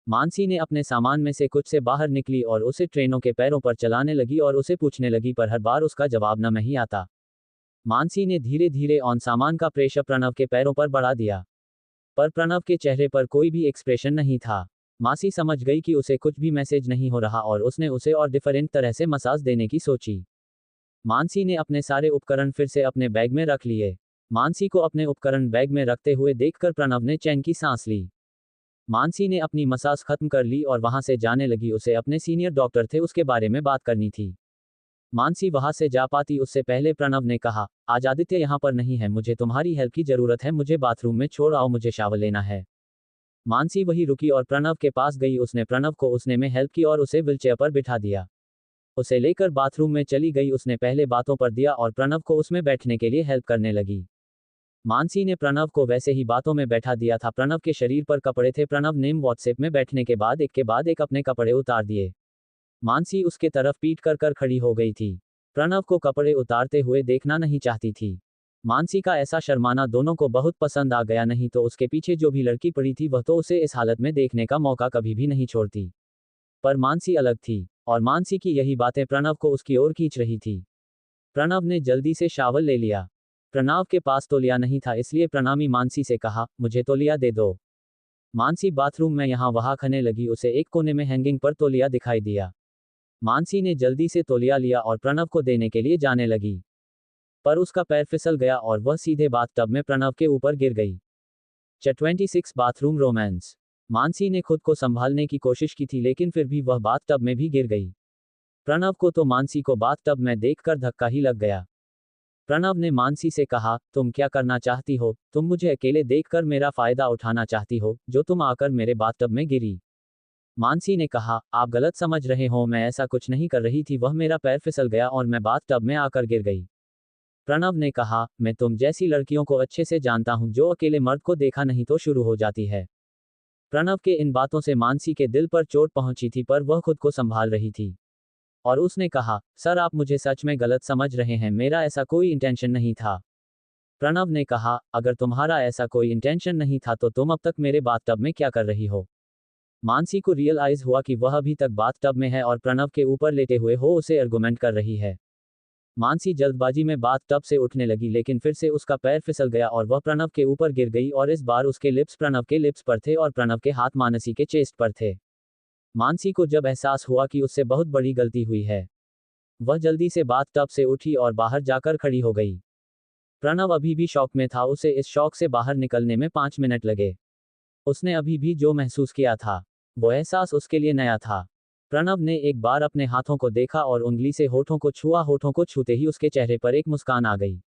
मानसी ने अपने सामान में से कुछ से बाहर निकली और उसे ट्रेनों के पैरों पर चलाने लगी और उसे पूछने लगी, पर हर बार उसका जवाब न में ही आता। मानसी ने धीरे धीरे ऑन सामान का प्रेशर प्रणव के पैरों पर बढ़ा दिया, पर प्रणव के चेहरे पर कोई भी एक्सप्रेशन नहीं था। मासी समझ गई कि उसे कुछ भी मैसेज नहीं हो रहा और उसने उसे और डिफरेंट तरह से मसाज देने की सोची। मानसी ने अपने सारे उपकरण फिर से अपने बैग में रख लिए। मानसी को अपने उपकरण बैग में रखते हुए देखकर प्रणव ने चैन की सांस ली। मानसी ने अपनी मसाज खत्म कर ली और वहां से जाने लगी। उसे अपने सीनियर डॉक्टर थे, उसके बारे में बात करनी थी। मानसी वहां से जा पाती उससे पहले प्रणव ने कहा, आज आदित्य यहाँ पर नहीं है, मुझे तुम्हारी हेल्प की जरूरत है, मुझे बाथरूम में छोड़ आओ, मुझे शावर लेना है। मानसी वही रुकी और प्रणव के पास गई। उसने प्रणव को उसने में हेल्प की और उसे व्हीलचेयर पर बिठा दिया। उसे लेकर बाथरूम में चली गई। उसने पहले बातों पर दिया और प्रणव को उसमें बैठने के लिए हेल्प करने लगी। मानसी ने प्रणव को वैसे ही बातों में बैठा दिया था। प्रणव के शरीर पर कपड़े थे। प्रणव ने व्हाट्सएप में बैठने के बाद एक अपने कपड़े उतार दिए। मानसी उसके तरफ पीट कर खड़ी हो गई थी। प्रणव को कपड़े उतारते हुए देखना नहीं चाहती थी। मानसी का ऐसा शर्माना दोनों को बहुत पसंद आ गया, नहीं तो उसके पीछे जो भी लड़की पड़ी थी वह तो उसे इस हालत में देखने का मौका कभी भी नहीं छोड़ती। पर मानसी अलग थी और मानसी की यही बातें प्रणव को उसकी ओर खींच रही थी। प्रणव ने जल्दी से शावर ले लिया। प्रणव के पास तौलिया नहीं था, इसलिए प्रणवी मानसी से कहा, मुझे तौलिया दे दो। मानसी बाथरूम में यहाँ वहाँ खने लगी, उसे एक कोने में हैंगिंग पर तौलिया दिखाई दिया। मानसी ने जल्दी से तौलिया लिया और प्रणव को देने के लिए जाने लगी, पर उसका पैर फिसल गया और वह सीधे बाथटब में प्रणव के ऊपर गिर गई। 26 बाथरूम रोमांस। मानसी ने खुद को संभालने की कोशिश की थी, लेकिन फिर भी वह बाथटब में भी गिर गई। प्रणव को तो मानसी को बाथटब में देखकर धक्का ही लग गया। प्रणव ने मानसी से कहा, तुम क्या करना चाहती हो? तुम मुझे अकेले देखकर मेरा फायदा उठाना चाहती हो, जो तुम आकर मेरे बाथटब में गिरी। मानसी ने कहा, आप गलत समझ रहे हो, मैं ऐसा कुछ नहीं कर रही थी, वह मेरा पैर फिसल गया और मैं बाथटब में आकर गिर गई। प्रणव ने कहा, मैं तुम जैसी लड़कियों को अच्छे से जानता हूं, जो अकेले मर्द को देखा नहीं तो शुरू हो जाती है। प्रणव के इन बातों से मानसी के दिल पर चोट पहुंची थी, पर वह खुद को संभाल रही थी और उसने कहा, सर आप मुझे सच में गलत समझ रहे हैं, मेरा ऐसा कोई इंटेंशन नहीं था। प्रणव ने कहा, अगर तुम्हारा ऐसा कोई इंटेंशन नहीं था तो तुम अब तक मेरे बाथटब में क्या कर रही हो? मानसी को रियलाइज हुआ कि वह अभी तक बाथटब में है और प्रणव के ऊपर लेटे हुए हो उसे आर्गुमेंट कर रही है। मानसी जल्दबाजी में बाथटब से उठने लगी, लेकिन फिर से उसका पैर फिसल गया और वह प्रणव के ऊपर गिर गई और इस बार उसके लिप्स प्रणव के लिप्स पर थे और प्रणव के हाथ मानसी के चेस्ट पर थे। मानसी को जब एहसास हुआ कि उससे बहुत बड़ी गलती हुई है, वह जल्दी से बाथटब से उठी और बाहर जाकर खड़ी हो गई। प्रणव अभी भी शॉक में था, उसे इस शॉक से बाहर निकलने में 5 मिनट लगे। उसने अभी भी जो महसूस किया था, वो एहसास उसके लिए नया था। प्रणव ने एक बार अपने हाथों को देखा और उंगली से होठों को छुआ, होठों को छूते ही उसके चेहरे पर एक मुस्कान आ गई।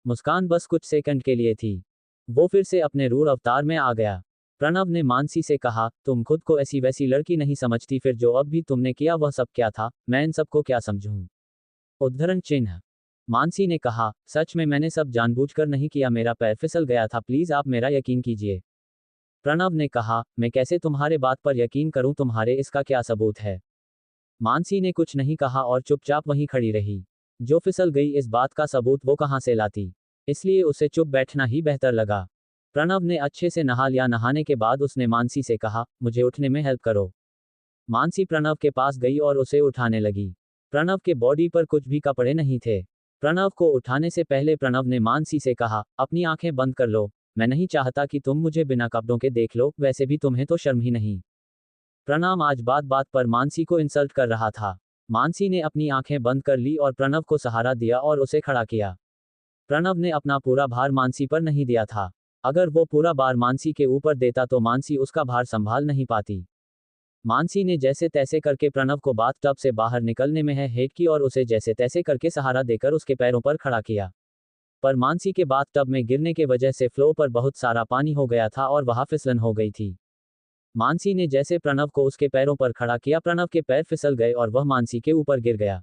मुस्कान बस कुछ सेकंड के लिए थी, वो फिर से अपने रूढ़ अवतार में आ गया। प्रणव ने मानसी से कहा, तुम खुद को ऐसी वैसी लड़की नहीं समझती, फिर जो अब भी तुमने किया वह सब क्या था? मैं इन सबको क्या समझूं? उद्धरण चिन्ह। मानसी ने कहा, सच में मैंने सब जानबूझकर नहीं किया, मेरा पैर फिसल गया था, प्लीज आप मेरा यकीन कीजिए। प्रणव ने कहा, मैं कैसे तुम्हारे बात पर यकीन करूं, तुम्हारे इसका क्या सबूत है? मानसी ने कुछ नहीं कहा और चुपचाप वहीं खड़ी रही। जो फिसल गई इस बात का सबूत वो कहां से लाती, इसलिए उसे चुप बैठना ही बेहतर लगा। प्रणव ने अच्छे से नहा लिया। नहाने के बाद उसने मानसी से कहा, मुझे उठने में हेल्प करो। मानसी प्रणव के पास गई और उसे उठाने लगी। प्रणव के बॉडी पर कुछ भी कपड़े नहीं थे। प्रणव को उठाने से पहले प्रणव ने मानसी से कहा, अपनी आंखें बंद कर लो, मैं नहीं चाहता कि तुम मुझे बिना कपड़ों के देख लो, वैसे भी तुम्हें तो शर्म ही नहीं। प्रणव आज बात बात पर मानसी को इंसल्ट कर रहा था। मानसी ने अपनी आंखें बंद कर ली और प्रणव को सहारा दिया और उसे खड़ा किया। प्रणव ने अपना पूरा भार मानसी पर नहीं दिया था। अगर वो पूरा भार मानसी के ऊपर देता तो मानसी उसका भार संभाल नहीं पाती। मानसी ने जैसे तैसे करके प्रणव को बाथटब से बाहर निकलने में है हेल्प की और उसे जैसे तैसे करके सहारा देकर उसके पैरों पर खड़ा किया। पर मानसी के बाथटब में गिरने के वजह से फ्लो पर बहुत सारा पानी हो गया था और वहां फिसलन हो गई थी। मानसी ने जैसे प्रणव को उसके पैरों पर खड़ा किया, प्रणव के पैर फिसल गए और वह मानसी के ऊपर गिर गया।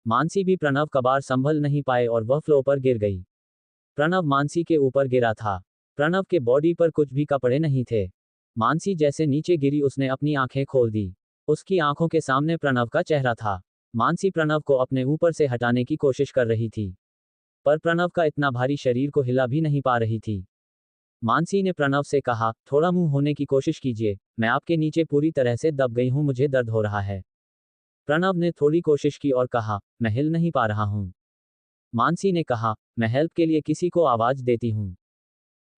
मानसी भी प्रणव का भार संभल नहीं पाए और वह फ्लो पर गिर गई। प्रणव मानसी के ऊपर गिरा था। प्रणव के बॉडी पर कुछ भी कपड़े नहीं थे। मानसी जैसे नीचे गिरी उसने अपनी आंखें खोल दी। उसकी आंखों के सामने प्रणव का चेहरा था। मानसी प्रणव को अपने ऊपर से हटाने की कोशिश कर रही थी, पर प्रणव का इतना भारी शरीर को हिला भी नहीं पा रही थी। मानसी ने प्रणव से कहा, थोड़ा मुंह होने की कोशिश कीजिए, मैं आपके नीचे पूरी तरह से दब गई हूं, मुझे दर्द हो रहा है। प्रणव ने थोड़ी कोशिश की और कहा, मैं हिल नहीं पा रहा हूं। मानसी ने कहा, मैं हेल्प के लिए किसी को आवाज देती हूं।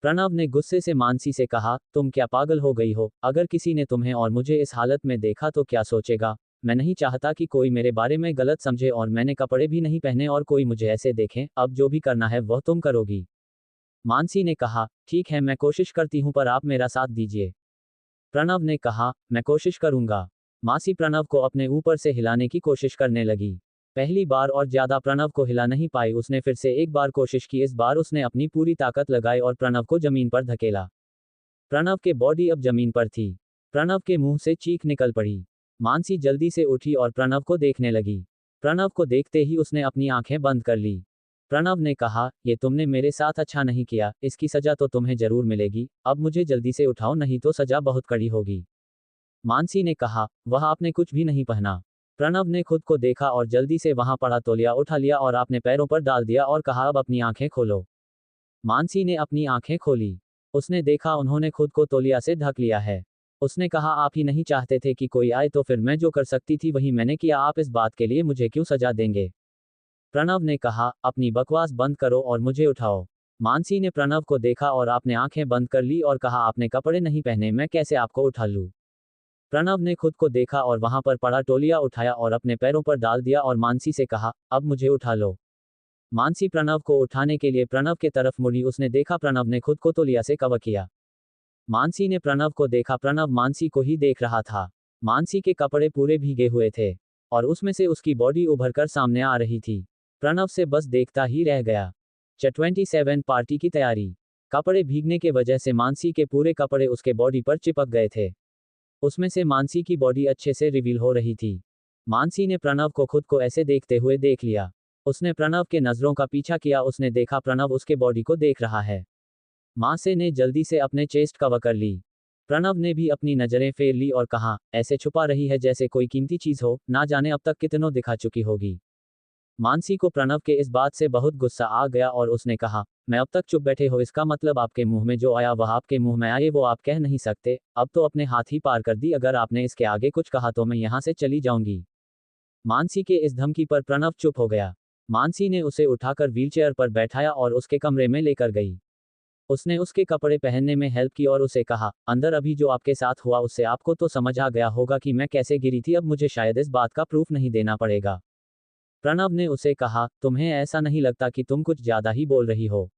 प्रणव ने गुस्से से मानसी से कहा, तुम क्या पागल हो गई हो? अगर किसी ने तुम्हें और मुझे इस हालत में देखा तो क्या सोचेगा? मैं नहीं चाहता कि कोई मेरे बारे में गलत समझे और मैंने कपड़े भी नहीं पहने और कोई मुझे ऐसे देखे। अब जो भी करना है वह तुम करोगी। मानसी ने कहा, ठीक है मैं कोशिश करती हूं, पर आप मेरा साथ दीजिए। प्रणव ने कहा, मैं कोशिश करूंगा। मासी प्रणव को अपने ऊपर से हिलाने की कोशिश करने लगी। पहली बार और ज्यादा प्रणव को हिला नहीं पाई। उसने फिर से एक बार कोशिश की। इस बार उसने अपनी पूरी ताकत लगाई और प्रणव को जमीन पर धकेला। प्रणव के बॉडी अब जमीन पर थी। प्रणव के मुंह से चीख निकल पड़ी। मानसी जल्दी से उठी और प्रणव को देखने लगी। प्रणव को देखते ही उसने अपनी आंखें बंद कर ली। प्रणव ने कहा, ये तुमने मेरे साथ अच्छा नहीं किया, इसकी सजा तो तुम्हें जरूर मिलेगी। अब मुझे जल्दी से उठाओ, नहीं तो सजा बहुत कड़ी होगी। मानसी ने कहा, वह आपने कुछ भी नहीं पहना। प्रणव ने खुद को देखा और जल्दी से वहां पड़ा तौलिया उठा लिया और अपने पैरों पर डाल दिया और कहा, अब अपनी आंखें खोलो। मानसी ने अपनी आंखें खोली। उसने देखा उन्होंने खुद को तौलिया से ढक लिया है। उसने कहा, आप ही नहीं चाहते थे कि कोई आए, तो फिर मैं जो कर सकती थी वही मैंने किया। आप इस बात के लिए मुझे क्यों सजा देंगे? प्रणव ने कहा, अपनी बकवास बंद करो और मुझे उठाओ। मानसी ने प्रणव को देखा और आपने आंखें बंद कर ली और कहा, आपने कपड़े नहीं पहने, मैं कैसे आपको उठा लूं। प्रणव ने खुद को देखा और वहां पर पड़ा तौलिया उठाया और अपने पैरों पर डाल दिया और मानसी से कहा, अब मुझे उठा लो। मानसी प्रणव को उठाने के लिए प्रणव के तरफ मुड़ी। उसने देखा प्रणव ने खुद को तौलिया से कवर किया। मानसी ने प्रणव को देखा, प्रणव मानसी को ही देख रहा था। मानसी के कपड़े पूरे भीगे हुए थे और उसमें से उसकी बॉडी उभर कर सामने आ रही थी। प्रणव से बस देखता ही रह गया। 27 पार्टी की तैयारी। कपड़े भीगने के वजह से मानसी के पूरे कपड़े उसके बॉडी पर चिपक गए थे। उसमें से मानसी की बॉडी अच्छे से रिवील हो रही थी। मानसी ने प्रणव को खुद को ऐसे देखते हुए देख लिया। उसने प्रणव के नजरों का पीछा किया। उसने देखा प्रणव उसके बॉडी को देख रहा है। मानसी ने जल्दी से अपने चेस्ट कवर कर ली। प्रणव ने भी अपनी नजरें फेर ली और कहा, ऐसे छुपा रही है जैसे कोई कीमती चीज हो, ना जाने अब तक कितनों दिखा चुकी होगी। मानसी को प्रणव के इस बात से बहुत गुस्सा आ गया और उसने कहा, मैं अब तक चुप बैठे हो, इसका मतलब आपके मुंह में जो आया वह आपके मुंह में आए, वो आप कह नहीं सकते। अब तो अपने हाथ ही पार कर दी। अगर आपने इसके आगे कुछ कहा तो मैं यहां से चली जाऊंगी। मानसी के इस धमकी पर प्रणव चुप हो गया। मानसी ने उसे उठाकर व्हीलचेयर पर बैठाया और उसके कमरे में लेकर गई। उसने उसके कपड़े पहनने में हेल्प की और उसे कहा, अंदर अभी जो आपके साथ हुआ उससे आपको तो समझ आ गया होगा कि मैं कैसे गिरी थी। अब मुझे शायद इस बात का प्रूफ नहीं देना पड़ेगा। प्रणव ने उसे कहा, तुम्हें ऐसा नहीं लगता कि तुम कुछ ज्यादा ही बोल रही हो।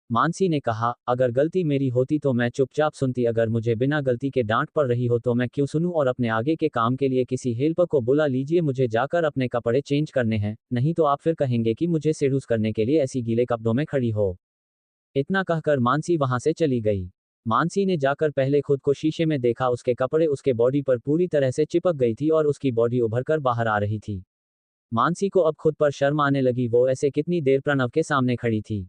मानसी ने कहा, अगर गलती मेरी होती तो मैं चुपचाप सुनती, अगर मुझे बिना गलती के डांट पड़ रही हो तो मैं क्यों सुनूं, और अपने आगे के काम के लिए किसी हेल्पर को बुला लीजिए, मुझे जाकर अपने कपड़े चेंज करने हैं, नहीं तो आप फिर कहेंगे कि मुझे सेड्यूस करने के लिए ऐसी गीले कपड़ों में खड़ी हो। इतना कहकर मानसी वहां से चली गई। मानसी ने जाकर पहले खुद को शीशे में देखा। उसके कपड़े उसके बॉडी पर पूरी तरह से चिपक गई थी और उसकी बॉडी उभर कर बाहर आ रही थी। मानसी को अब खुद पर शर्म आने लगी। वो ऐसे कितनी देर प्रणव के सामने खड़ी थी।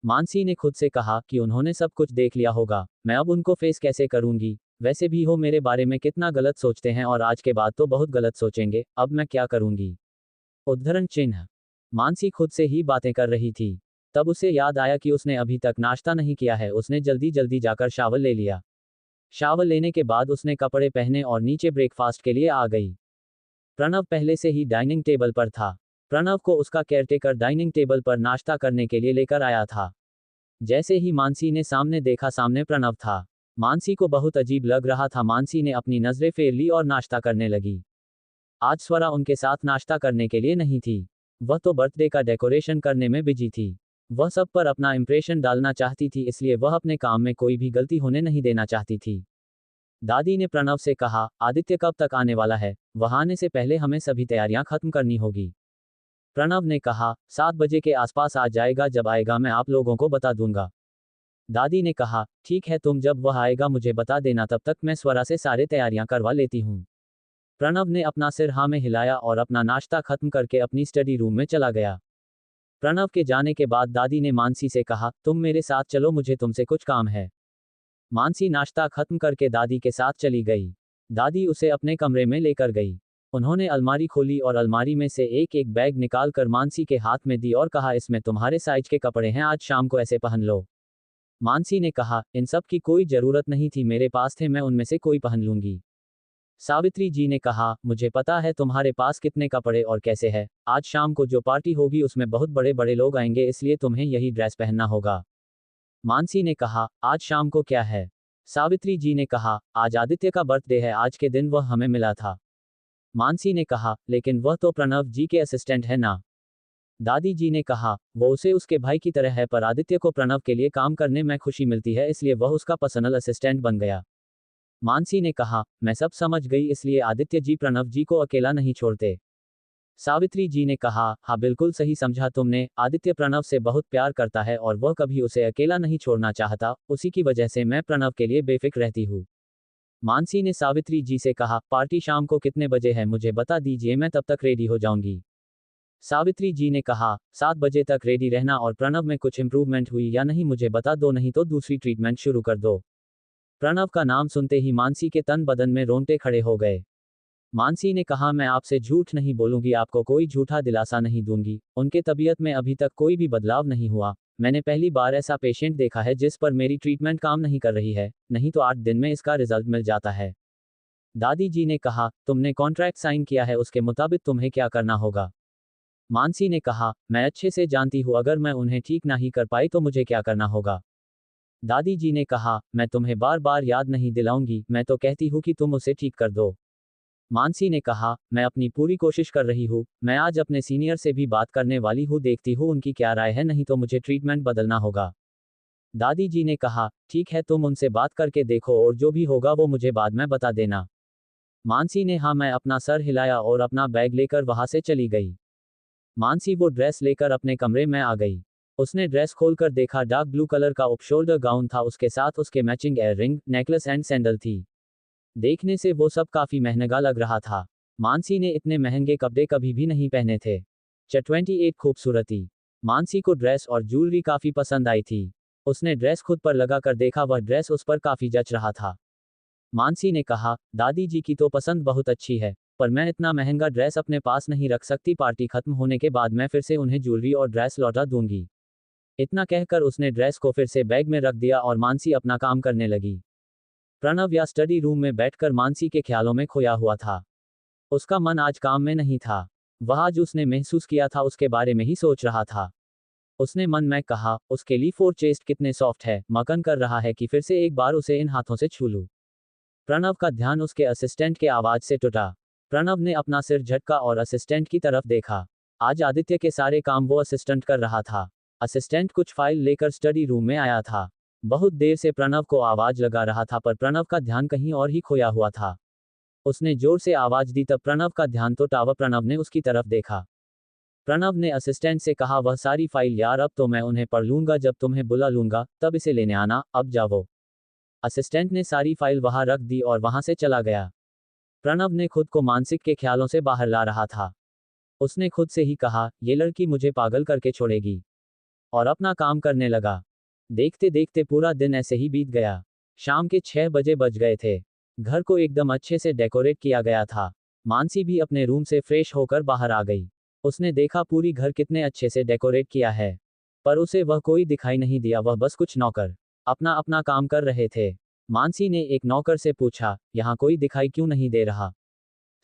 मानसी ने खुद से कहा कि उन्होंने सब कुछ देख लिया होगा, मैं अब उनको फेस कैसे करूंगी। वैसे भी हो मेरे बारे में कितना गलत सोचते हैं और आज के बाद तो बहुत गलत सोचेंगे, अब मैं क्या करूंगी। उद्धरण चिन्ह। मानसी खुद से ही बातें कर रही थी। तब उसे याद आया कि उसने अभी तक नाश्ता नहीं किया है। उसने जल्दी जल्दी जाकर शावर ले लिया। शावर लेने के बाद उसने कपड़े पहने और नीचे ब्रेकफास्ट के लिए आ गई। प्रणव पहले से ही डाइनिंग टेबल पर था। प्रणव को उसका केयरटेकर डाइनिंग टेबल पर नाश्ता करने के लिए लेकर आया था। जैसे ही मानसी ने सामने देखा, सामने प्रणव था। मानसी को बहुत अजीब लग रहा था। मानसी ने अपनी नजरें फेर ली और नाश्ता करने लगी। आज स्वरा उनके साथ नाश्ता करने के लिए नहीं थी। वह तो बर्थडे का डेकोरेशन करने में बिजी थी। वह सब पर अपना इंप्रेशन डालना चाहती थी, इसलिए वह अपने काम में कोई भी गलती होने नहीं देना चाहती थी। दादी ने प्रणव से कहा, आदित्य कब तक आने वाला है? वह आने से पहले हमें सभी तैयारियां खत्म करनी होगी। प्रणव ने कहा, 7 बजे के आसपास आ जाएगा, जब आएगा मैं आप लोगों को बता दूंगा। दादी ने कहा, ठीक है, तुम जब वह आएगा मुझे बता देना, तब तक मैं स्वरा से सारे तैयारियां करवा लेती हूँ। प्रणव ने अपना सिर हाँ में हिलाया और अपना नाश्ता खत्म करके अपनी स्टडी रूम में चला गया। प्रणव के जाने के बाद दादी ने मानसी से कहा, तुम मेरे साथ चलो, मुझे तुमसे कुछ काम है। मानसी नाश्ता खत्म करके दादी के साथ चली गई। दादी उसे अपने कमरे में लेकर गई। उन्होंने अलमारी खोली और अलमारी में से एक एक बैग निकाल कर मानसी के हाथ में दी और कहा, इसमें तुम्हारे साइज के कपड़े हैं, आज शाम को ऐसे पहन लो। मानसी ने कहा, इन सब की कोई जरूरत नहीं थी, मेरे पास थे, मैं उनमें से कोई पहन लूंगी। सावित्री जी ने कहा, मुझे पता है तुम्हारे पास कितने कपड़े और कैसे है। आज शाम को जो पार्टी होगी उसमें बहुत बड़े बड़े लोग आएंगे, इसलिए तुम्हें यही ड्रेस पहनना होगा। मानसी ने कहा, आज शाम को क्या है? सावित्री जी ने कहा, आज आदित्य का बर्थडे है, आज के दिन वह हमें मिला था। मानसी ने कहा, लेकिन वह तो प्रणव जी के असिस्टेंट है ना। दादी जी ने कहा, वो उसे उसके भाई की तरह है, पर आदित्य को प्रणव के लिए काम करने में खुशी मिलती है, इसलिए वह उसका पर्सनल असिस्टेंट बन गया। मानसी ने कहा, मैं सब समझ गई, इसलिए आदित्य जी प्रणव जी को अकेला नहीं छोड़ते। सावित्री जी ने कहा, हाँ बिल्कुल सही समझा तुमने, आदित्य प्रणव से बहुत प्यार करता है और वह कभी उसे अकेला नहीं छोड़ना चाहता, उसी की वजह से मैं प्रणव के लिए बेफिक्र रहती हूँ। मानसी ने सावित्री जी से कहा, पार्टी शाम को कितने बजे है मुझे बता दीजिए, मैं तब तक रेडी हो जाऊंगी। सावित्री जी ने कहा, 7 बजे तक रेडी रहना, और प्रणव में कुछ इंप्रूवमेंट हुई या नहीं मुझे बता दो, नहीं तो दूसरी ट्रीटमेंट शुरू कर दो। प्रणव का नाम सुनते ही मानसी के तन बदन में रोंगटे खड़े हो गए। मानसी ने कहा, मैं आपसे झूठ नहीं बोलूंगी, आपको कोई झूठा दिलासा नहीं दूंगी, उनके तबीयत में अभी तक कोई भी बदलाव नहीं हुआ। मैंने पहली बार ऐसा पेशेंट देखा है जिस पर मेरी ट्रीटमेंट काम नहीं कर रही है, नहीं तो 8 दिन में इसका रिजल्ट मिल जाता है। दादी जी ने कहा, तुमने कॉन्ट्रैक्ट साइन किया है, उसके मुताबिक तुम्हें क्या करना होगा। मानसी ने कहा, मैं अच्छे से जानती हूँ अगर मैं उन्हें ठीक नहीं कर पाई तो मुझे क्या करना होगा। दादी जी ने कहा, मैं तुम्हें बार बार याद नहीं दिलाऊंगी, मैं तो कहती हूँ कि तुम उसे ठीक कर दो। मानसी ने कहा, मैं अपनी पूरी कोशिश कर रही हूँ, मैं आज अपने सीनियर से भी बात करने वाली हूँ, देखती हूँ उनकी क्या राय है, नहीं तो मुझे ट्रीटमेंट बदलना होगा। दादी जी ने कहा, ठीक है, तुम उनसे बात करके देखो और जो भी होगा वो मुझे बाद में बता देना। मानसी ने हाँ मैं अपना सर हिलाया और अपना बैग लेकर वहां से चली गई। मानसी वो ड्रेस लेकर अपने कमरे में आ गई। उसने ड्रेस खोलकर देखा, डार्क ब्लू कलर का ऑफ शोल्डर गाउन था, उसके साथ उसके matching air ring, necklace and sandal थी। देखने से वो सब काफी महंगा लग रहा था। मानसी ने इतने महंगे कपड़े कभी भी नहीं पहने थे। 28 खूबसूरती। मानसी को ड्रेस और ज्वेलरी काफी पसंद आई थी। उसने ड्रेस खुद पर लगाकर देखा, वह ड्रेस उस पर काफी जच रहा था। मानसी ने कहा, दादी जी की तो पसंद बहुत अच्छी है, पर मैं इतना महंगा ड्रेस अपने पास नहीं रख सकती, पार्टी खत्म होने के बाद मैं फिर से उन्हें ज्वेलरी और ड्रेस लौटा दूंगी। इतना कहकर उसने ड्रेस को फिर से बैग में रख दिया और मानसी अपना काम करने लगी। प्रणव या स्टडी रूम में बैठकर मानसी के ख्यालों में खोया हुआ था। उसका मन आज काम में नहीं था। वह आज उसने महसूस किया था उसके बारे में ही सोच रहा था। उसने मन में कहा, उसके ली फोर चेस्ट कितने सॉफ्ट है, मक्खन कर रहा है कि फिर से एक बार उसे इन हाथों से छू लूं। प्रणव का ध्यान उसके असिस्टेंट के आवाज से टूटा। प्रणव ने अपना सिर झटका और असिस्टेंट की तरफ देखा। आज आदित्य के सारे काम वो असिस्टेंट कर रहा था। असिस्टेंट कुछ फाइल लेकर स्टडी रूम में आया था। बहुत देर से प्रणव को आवाज लगा रहा था, पर प्रणव का ध्यान कहीं और ही खोया हुआ था। उसने जोर से आवाज दी, तब प्रणव का ध्यान तो टावा। प्रणव ने उसकी तरफ देखा। प्रणव ने असिस्टेंट से कहा, वह सारी फाइल यार, अब तो मैं उन्हें पढ़ लूंगा, जब तुम्हें बुला लूंगा तब इसे लेने आना, अब जाओ। असिस्टेंट ने सारी फाइल वहां रख दी और वहां से चला गया। प्रणव ने खुद को मानसिक के ख्यालों से बाहर ला रहा था। उसने खुद से ही कहा, ये लड़की मुझे पागल करके छोड़ेगी, और अपना काम करने लगा। देखते देखते पूरा दिन ऐसे ही बीत गया। शाम के 6 बजे बज गए थे। घर को एकदम अच्छे से डेकोरेट किया गया था। मानसी भी अपने रूम से फ्रेश होकर बाहर आ गई। उसने देखा पूरी घर कितने अच्छे से डेकोरेट किया है, पर उसे वह कोई दिखाई नहीं दिया। वह बस कुछ नौकर अपना अपना काम कर रहे थे। मानसी ने एक नौकर से पूछा, यहाँ कोई दिखाई क्यों नहीं दे रहा?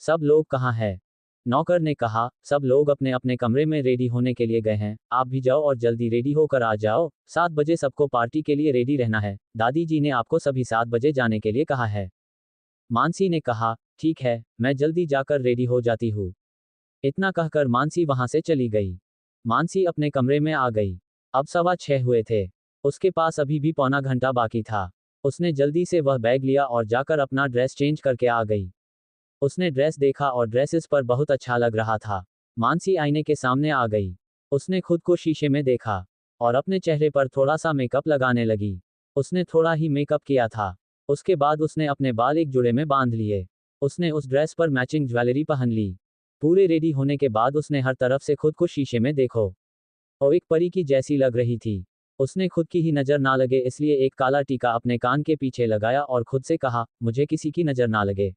सब लोग कहाँ हैं? नौकर ने कहा, सब लोग अपने अपने कमरे में रेडी होने के लिए गए हैं, आप भी जाओ और जल्दी रेडी होकर आ जाओ, 7 बजे सबको पार्टी के लिए रेडी रहना है, दादी जी ने आपको सभी 7 बजे जाने के लिए कहा है। मानसी ने कहा, ठीक है, मैं जल्दी जाकर रेडी हो जाती हूँ। इतना कहकर मानसी वहां से चली गई। मानसी अपने कमरे में आ गई। अब 6:15 हुए थे। उसके पास अभी भी पौना घंटा बाकी था। उसने जल्दी से वह बैग लिया और जाकर अपना ड्रेस चेंज करके आ गई। उसने ड्रेस देखा और ड्रेसेस पर बहुत अच्छा लग रहा था। मानसी आईने के सामने आ गई। उसने खुद को शीशे में देखा और अपने चेहरे पर थोड़ा सा मेकअप लगाने लगी। उसने थोड़ा ही मेकअप किया था। उसके बाद उसने अपने बाल एक जुड़े में बांध लिए। उसने उस ड्रेस पर मैचिंग ज्वेलरी पहन ली। पूरे रेडी होने के बाद उसने हर तरफ से खुद को शीशे में देखो और एक परी की जैसी लग रही थी। उसने खुद की ही नजर ना लगे इसलिए एक काला टीका अपने कान के पीछे लगाया और खुद से कहा, मुझे किसी की नजर ना लगे।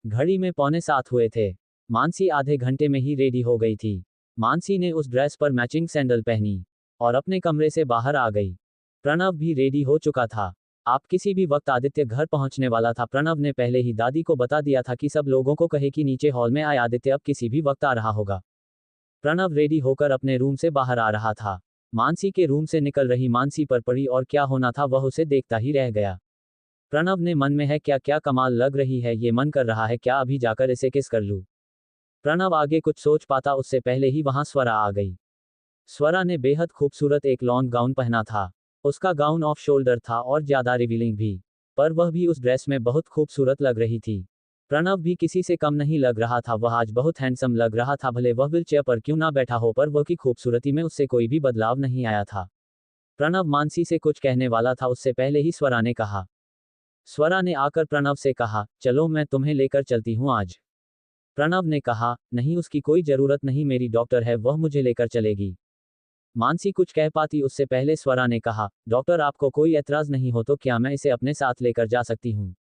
घड़ी में 6:45 हुए थे। मानसी आधे घंटे में ही रेडी हो गई थी। मानसी ने उस ड्रेस पर मैचिंग सैंडल पहनी और अपने कमरे से बाहर आ गई। प्रणव भी रेडी हो चुका था। आप किसी भी वक्त आदित्य घर पहुंचने वाला था। प्रणव ने पहले ही दादी को बता दिया था कि सब लोगों को कहे कि नीचे हॉल में आए, आदित्य अब किसी भी वक्त आ रहा होगा। प्रणव रेडी होकर अपने रूम से बाहर आ रहा था। मानसी के रूम से निकल रही मानसी पर पड़ी और क्या होना था वह उसे देखता ही रह गया। प्रणव ने मन में है, क्या क्या कमाल लग रही है, ये मन कर रहा है क्या अभी जाकर इसे किस कर लूं। प्रणव आगे कुछ सोच पाता उससे पहले ही वहां स्वरा आ गई। स्वरा ने बेहद खूबसूरत एक लॉन्ग गाउन पहना था। उसका गाउन ऑफ शोल्डर था और ज्यादा रिवीलिंग भी, पर वह भी उस ड्रेस में बहुत खूबसूरत लग रही थी। प्रणव भी किसी से कम नहीं लग रहा था। वह आज बहुत हैंडसम लग रहा था, भले वह व्हीलचेयर पर क्यों ना बैठा हो, पर वह की खूबसूरती में उससे कोई भी बदलाव नहीं आया था। प्रणव मानसी से कुछ कहने वाला था उससे पहले ही स्वरा ने कहा। स्वरा ने आकर प्रणव से कहा, चलो मैं तुम्हें लेकर चलती हूँ आज। प्रणव ने कहा, नहीं उसकी कोई जरूरत नहीं, मेरी डॉक्टर है, वह मुझे लेकर चलेगी। मानसी कुछ कह पाती उससे पहले स्वरा ने कहा, डॉक्टर आपको कोई एतराज नहीं हो तो क्या मैं इसे अपने साथ लेकर जा सकती हूँ?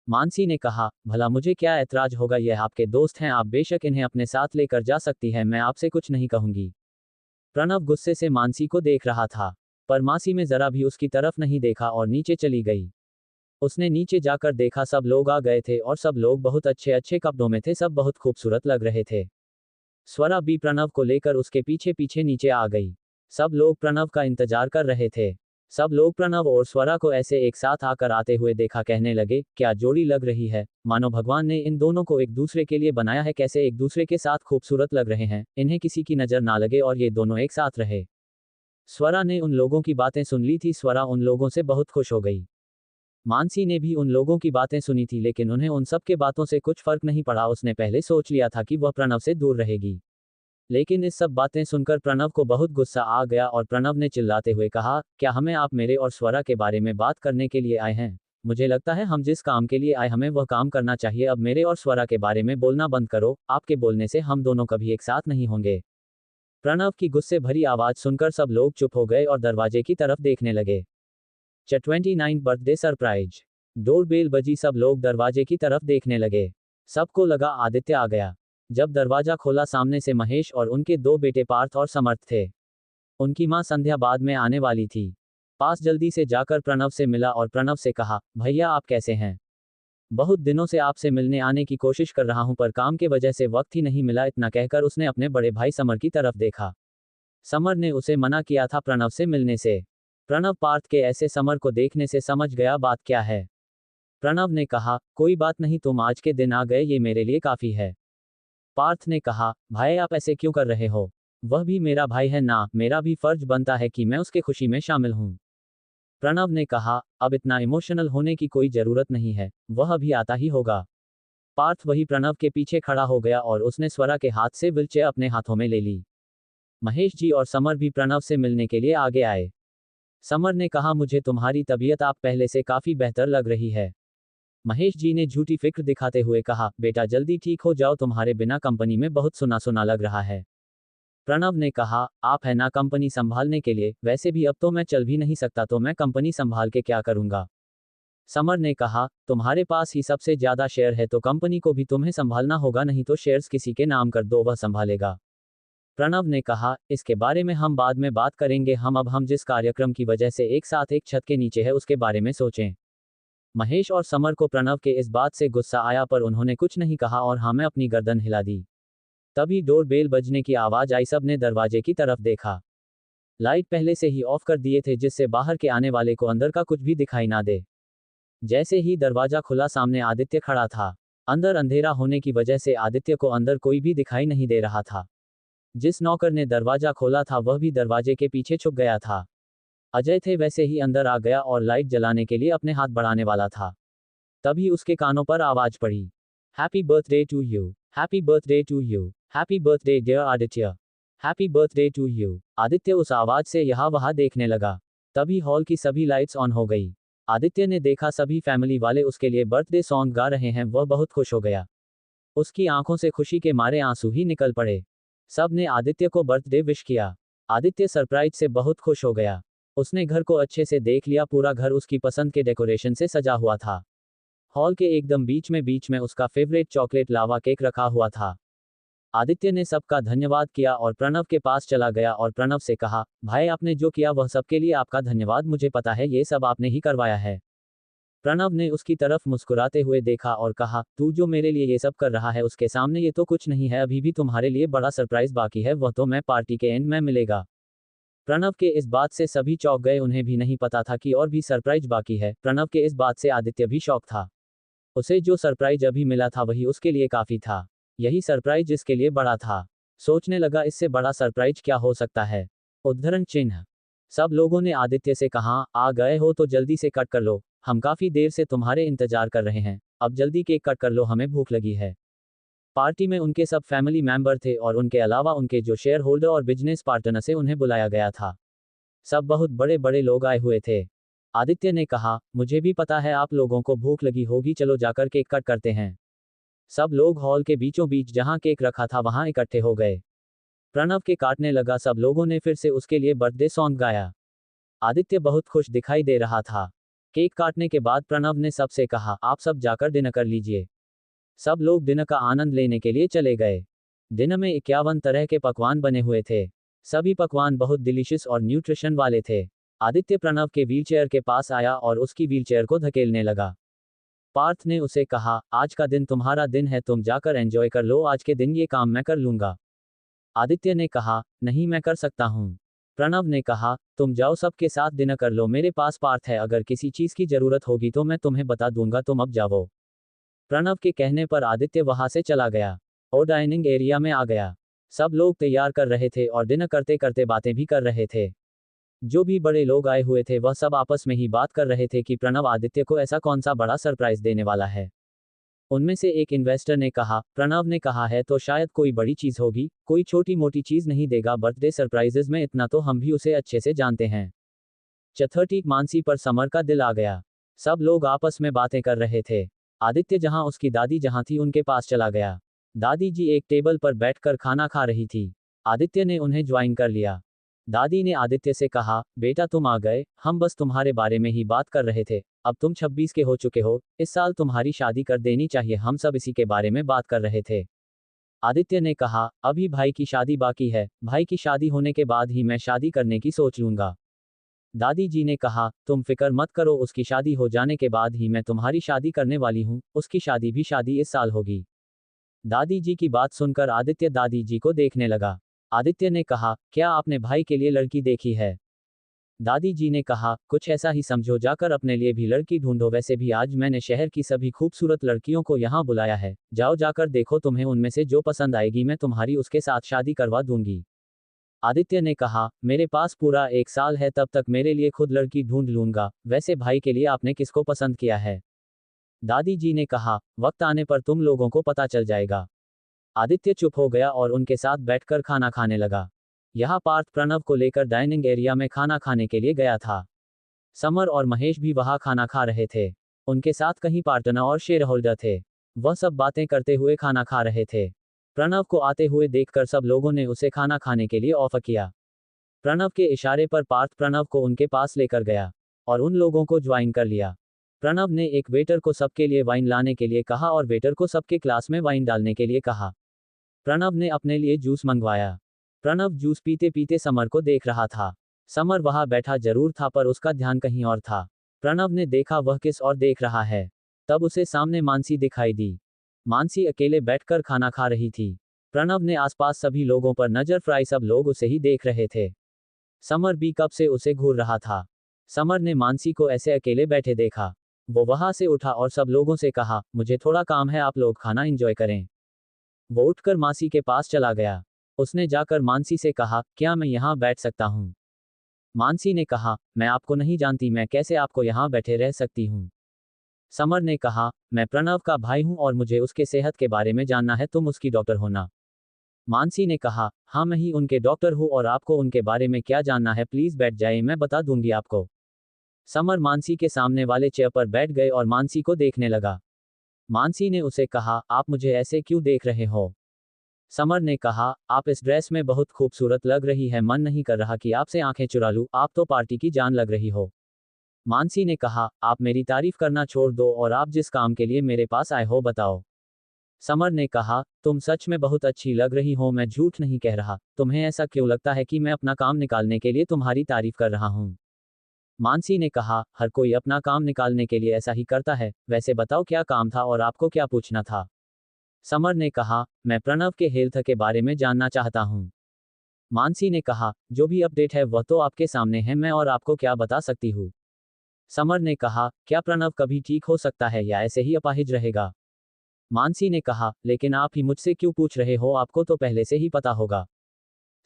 मानसी ने कहा, भला मुझे क्या ऐतराज होगा, यह आपके दोस्त हैं, आप बेशक इन्हें अपने साथ लेकर जा सकती हैं, मैं आपसे कुछ नहीं कहूंगी। प्रणव गुस्से से मानसी को देख रहा था, पर मानसी में जरा भी उसकी तरफ नहीं देखा और नीचे चली गई। उसने नीचे जाकर देखा सब लोग आ गए थे और सब लोग बहुत अच्छे अच्छे कपड़ों में थे, सब बहुत खूबसूरत लग रहे थे। स्वरा भी प्रणव को लेकर उसके पीछे पीछे नीचे आ गई। सब लोग प्रणव का इंतजार कर रहे थे। सब लोग प्रणव और स्वरा को ऐसे एक साथ आकर आते हुए देखा कहने लगे, क्या जोड़ी लग रही है, मानो भगवान ने इन दोनों को एक दूसरे के लिए बनाया है, कैसे एक दूसरे के साथ खूबसूरत लग रहे हैं, इन्हें किसी की नजर ना लगे और ये दोनों एक साथ रहे। स्वरा ने उन लोगों की बातें सुन ली थी। स्वरा उन लोगों से बहुत खुश हो गई। मानसी ने भी उन लोगों की बातें सुनी थी, लेकिन उन्हें उन सब के बातों से कुछ फर्क नहीं पड़ा। उसने पहले सोच लिया था कि वह प्रणव से दूर रहेगी, लेकिन इस सब बातें सुनकर प्रणव को बहुत गुस्सा आ गया और प्रणव ने चिल्लाते हुए कहा, क्या हमें आप मेरे और स्वरा के बारे में बात करने के लिए आए हैं? मुझे लगता है हम जिस काम के लिए आए हमें वह काम करना चाहिए। अब मेरे और स्वरा के बारे में बोलना बंद करो, आपके बोलने से हम दोनों कभी एक साथ नहीं होंगे। प्रणव की गुस्से भरी आवाज सुनकर सब लोग चुप हो गए और दरवाजे की तरफ देखने लगे। 29 बर्थडे सरप्राइज। डोरबेल बजी, सब लोग दरवाजे की तरफ देखने लगे। सबको लगा आदित्य आ गया। जब दरवाजा खोला, सामने से महेश और उनके दो बेटे पार्थ और समर्थ थे। उनकी मां संध्या बाद में आने वाली थी। पास जल्दी से जाकर प्रणव से मिला और प्रणव से कहा, भैया आप कैसे हैं? बहुत दिनों से आपसे मिलने आने की कोशिश कर रहा हूं, पर काम के वजह से वक्त ही नहीं मिला। इतना कहकर उसने अपने बड़े भाई समर की तरफ देखा। समर ने उसे मना किया था प्रणव से मिलने से। प्रणव पार्थ के ऐसे समर को देखने से समझ गया बात क्या है। प्रणव ने कहा, कोई बात नहीं, तुम आज के दिन आ गए, ये मेरे लिए काफी है। पार्थ ने कहा, भाई आप ऐसे क्यों कर रहे हो? वह भी मेरा भाई है ना, मेरा भी फर्ज बनता है कि मैं उसके खुशी में शामिल हूं। प्रणव ने कहा, अब इतना इमोशनल होने की कोई जरूरत नहीं है, वह अभी आता ही होगा। पार्थ वही प्रणव के पीछे खड़ा हो गया और उसने स्वरा के हाथ से व्हीलचेयर अपने हाथों में ले ली। महेश जी और समर भी प्रणव से मिलने के लिए आगे आए। समर ने कहा, मुझे तुम्हारी तबीयत आप पहले से काफी बेहतर लग रही है। महेश जी ने झूठी फिक्र दिखाते हुए कहा, बेटा जल्दी ठीक हो जाओ, तुम्हारे बिना कंपनी में बहुत सुना सुना लग रहा है। प्रणव ने कहा, आप है ना कंपनी संभालने के लिए, वैसे भी अब तो मैं चल भी नहीं सकता, तो मैं कंपनी संभाल के क्या करूंगा? समर ने कहा, तुम्हारे पास ही सबसे ज्यादा शेयर है तो कंपनी को भी तुम्हें संभालना होगा, नहीं तो शेयर्स किसी के नाम कर दो, वह संभालेगा। प्रणव ने कहा, इसके बारे में हम बाद में बात करेंगे, हम जिस कार्यक्रम की वजह से एक साथ एक छत के नीचे है उसके बारे में सोचें। महेश और समर को प्रणव के इस बात से गुस्सा आया, पर उन्होंने कुछ नहीं कहा और हाँ में अपनी गर्दन हिला दी। तभी डोर बेल बजने की आवाज आई। सब ने दरवाजे की तरफ देखा। लाइट पहले से ही ऑफ कर दिए थे, जिससे बाहर के आने वाले को अंदर का कुछ भी दिखाई ना दे। जैसे ही दरवाजा खुला, सामने आदित्य खड़ा था। अंदर अंधेरा होने की वजह से आदित्य को अंदर कोई भी दिखाई नहीं दे रहा था। जिस नौकर ने दरवाजा खोला था वह भी दरवाजे के पीछे छुप गया था। अजय थे वैसे ही अंदर आ गया और लाइट जलाने के लिए अपने हाथ बढ़ाने वाला था। तभी उसके कानों पर आवाज पड़ी, happy birthday to you, happy birthday to you, happy birthday dear Aditya, happy birthday to you. Aditya उस आवाज से यहाँ वहां देखने लगा। तभी हॉल की सभी लाइट्स ऑन हो गई। आदित्य ने देखा सभी फैमिली वाले उसके लिए बर्थडे सॉन्ग गा रहे हैं। वह बहुत खुश हो गया। उसकी आंखों से खुशी के मारे आंसू ही निकल पड़े। सब ने आदित्य को बर्थडे विश किया। आदित्य सरप्राइज से बहुत खुश हो गया। उसने घर को अच्छे से देख लिया। पूरा घर उसकी पसंद के डेकोरेशन से सजा हुआ था। हॉल के एकदम बीच में उसका फेवरेट चॉकलेट लावा केक रखा हुआ था। आदित्य ने सबका धन्यवाद किया और प्रणव के पास चला गया और प्रणव से कहा, भाई आपने जो किया वह सबके लिए आपका धन्यवाद, मुझे पता है ये सब आपने ही करवाया है। प्रणव ने उसकी तरफ मुस्कुराते हुए देखा और कहा, तू जो मेरे लिए ये सब कर रहा है उसके सामने ये तो कुछ नहीं है, अभी भी तुम्हारे लिए बड़ा सरप्राइज बाकी है, वह तो मैं पार्टी के एंड में मिलेगा। प्रणव के इस बात से सभी चौंक गए। उन्हें भी नहीं पता था कि और भी सरप्राइज बाकी है। प्रणव के इस बात से आदित्य भी शॉक था। उसे जो सरप्राइज अभी मिला था वही उसके लिए काफी था। यही सरप्राइज जिसके लिए बड़ा था। सोचने लगा, इससे बड़ा सरप्राइज क्या हो सकता है। उद्धरण चिन्ह। सब लोगों ने आदित्य से कहा, आ गए हो तो जल्दी से कट कर लो, हम काफी देर से तुम्हारे इंतजार कर रहे हैं, अब जल्दी केक कट कर लो, हमें भूख लगी है। पार्टी में उनके सब फैमिली मेंबर थे और उनके अलावा उनके जो शेयर होल्डर और बिजनेस पार्टनर से उन्हें बुलाया गया था। सब बहुत बड़े बड़े लोग आए हुए थे। आदित्य ने कहा, मुझे भी पता है आप लोगों को भूख लगी होगी, चलो जाकर केक कट करते हैं। सब लोग हॉल के बीचों बीच जहां केक रखा था वहां इकट्ठे हो गए। प्रणव के काटने लगा। सब लोगों ने फिर से उसके लिए बर्थडे सॉन्ग गाया। आदित्य बहुत खुश दिखाई दे रहा था। केक काटने के बाद प्रणव ने सबसे कहा, आप सब जाकर डिनर कर लीजिए। सब लोग डिनर का आनंद लेने के लिए चले गए। डिनर में 51 तरह के पकवान बने हुए थे। सभी पकवान बहुत डिलीशियस और न्यूट्रिशन वाले थे। आदित्य प्रणव के व्हीलचेयर के पास आया और उसकी व्हीलचेयर को धकेलने लगा। पार्थ ने उसे कहा, आज का दिन तुम्हारा दिन है, तुम जाकर एंजॉय कर लो, आज के दिन ये काम मैं कर लूंगा। आदित्य ने कहा, नहीं मैं कर सकता हूँ। प्रणव ने कहा, तुम जाओ सबके साथ डिनर कर लो, मेरे पास पार्थ है, अगर किसी चीज की जरूरत होगी तो मैं तुम्हें बता दूंगा, तुम अब जाओ। प्रणव के कहने पर आदित्य वहां से चला गया और डाइनिंग एरिया में आ गया। सब लोग तैयार कर रहे थे और डिनर करते करते बातें भी कर रहे थे। जो भी बड़े लोग आए हुए थे वह सब आपस में ही बात कर रहे थे कि प्रणव आदित्य को ऐसा कौन सा बड़ा सरप्राइज देने वाला है। उनमें से एक इन्वेस्टर ने कहा, प्रणव ने कहा है तो शायद कोई बड़ी चीज होगी, कोई छोटी मोटी चीज नहीं देगा बर्थडे सरप्राइजेज में, इतना तो हम भी उसे अच्छे से जानते हैं। चथर्टी मानसी पर समर का दिल आ गया। सब लोग आपस में बातें कर रहे थे। आदित्य जहां उसकी दादी जहां थी उनके पास चला गया। दादी जी एक टेबल पर बैठकर खाना खा रही थी। आदित्य ने उन्हें ज्वाइन कर लिया। दादी ने आदित्य से कहा, बेटा तुम आ गए, हम बस तुम्हारे बारे में ही बात कर रहे थे, अब तुम 26 के हो चुके हो, इस साल तुम्हारी शादी कर देनी चाहिए, हम सब इसी के बारे में बात कर रहे थे। आदित्य ने कहा, अभी भाई की शादी बाकी है, भाई की शादी होने के बाद ही मैं शादी करने की सोच लूंगा। दादी जी ने कहा, तुम फिक्र मत करो, उसकी शादी हो जाने के बाद ही मैं तुम्हारी शादी करने वाली हूँ, उसकी शादी इस साल होगी। दादी जी की बात सुनकर आदित्य दादी जी को देखने लगा। आदित्य ने कहा, क्या आपने भाई के लिए लड़की देखी है? दादी जी ने कहा, कुछ ऐसा ही समझो, जाकर अपने लिए भी लड़की ढूंढो, वैसे भी आज मैंने शहर की सभी खूबसूरत लड़कियों को यहाँ बुलाया है, जाओ जाकर देखो, तुम्हें उनमें से जो पसंद आएगी मैं तुम्हारी उसके साथ शादी करवा दूंगी। आदित्य ने कहा, मेरे पास पूरा 1 साल है, तब तक मेरे लिए खुद लड़की ढूंढ लूंगा, वैसे भाई के लिए आपने किसको पसंद किया है? दादी जी ने कहा, वक्त आने पर तुम लोगों को पता चल जाएगा। आदित्य चुप हो गया और उनके साथ बैठकर खाना खाने लगा। यहाँ पार्थ प्रणव को लेकर डाइनिंग एरिया में खाना खाने के लिए गया था। समर और महेश भी वहाँ खाना खा रहे थे। उनके साथ कहीं पार्टनर और शेयर होल्डर थे। वह सब बातें करते हुए खाना खा रहे थे। प्रणव को आते हुए देखकर सब लोगों ने उसे खाना खाने के लिए ऑफर किया। प्रणव के इशारे पर पार्थ प्रणव को उनके पास लेकर गया और उन लोगों को ज्वाइन कर लिया। प्रणव ने एक वेटर को सबके लिए वाइन लाने के लिए कहा और वेटर को सबके ग्लास में वाइन डालने के लिए कहा। प्रणव ने अपने लिए जूस मंगवाया। प्रणव जूस पीते पीते समर को देख रहा था। समर वहां बैठा जरूर था पर उसका ध्यान कहीं और था। प्रणव ने देखा वह किस और देख रहा है। तब उसे सामने मानसी दिखाई दी। मानसी अकेले बैठकर खाना खा रही थी। प्रणव ने आसपास सभी लोगों पर नजर फ्राई, सब लोग उसे ही देख रहे थे। समर भी कब से उसे घूर रहा था। समर ने मानसी को ऐसे अकेले बैठे देखा। वो वहां से उठा और सब लोगों से कहा, मुझे थोड़ा काम है, आप लोग खाना एंजॉय करें। वो उठकर मानसी के पास चला गया। उसने जाकर मानसी से कहा, क्या मैं यहाँ बैठ सकता हूँ? मानसी ने कहा, मैं आपको नहीं जानती, मैं कैसे आपको यहाँ बैठे रह सकती हूँ? समर ने कहा, मैं प्रणव का भाई हूँ और मुझे उसके सेहत के बारे में जानना है, तुम उसकी डॉक्टर हो ना? मानसी ने कहा, हाँ मैं ही उनके डॉक्टर हूँ और आपको उनके बारे में क्या जानना है, प्लीज बैठ जाइए, मैं बता दूंगी आपको। समर मानसी के सामने वाले चेयर पर बैठ गए और मानसी को देखने लगा। मानसी ने उसे कहा, आप मुझे ऐसे क्यों देख रहे हो? समर ने कहा, आप इस ड्रेस में बहुत खूबसूरत लग रही है, मन नहीं कर रहा कि आपसे आंखें चुरा लूं, आप तो पार्टी की जान लग रही हो। मानसी ने कहा, आप मेरी तारीफ करना छोड़ दो और आप जिस काम के लिए मेरे पास आए हो बताओ। समर ने कहा, तुम सच में बहुत अच्छी लग रही हो, मैं झूठ नहीं कह रहा, तुम्हें ऐसा क्यों लगता है कि मैं अपना काम निकालने के लिए तुम्हारी तारीफ कर रहा हूँ? मानसी ने कहा, हर कोई अपना काम निकालने के लिए ऐसा ही करता है, वैसे बताओ क्या काम था और आपको क्या पूछना था? समर ने कहा, मैं प्रणव के हेल्थ के बारे में जानना चाहता हूँ। मानसी ने कहा, जो भी अपडेट है वह तो आपके सामने है, मैं और आपको क्या बता सकती हूँ? समर ने कहा, क्या प्रणव कभी ठीक हो सकता है या ऐसे ही अपाहिज रहेगा? मानसी ने कहा, लेकिन आप ही मुझसे क्यों पूछ रहे हो, आपको तो पहले से ही पता होगा।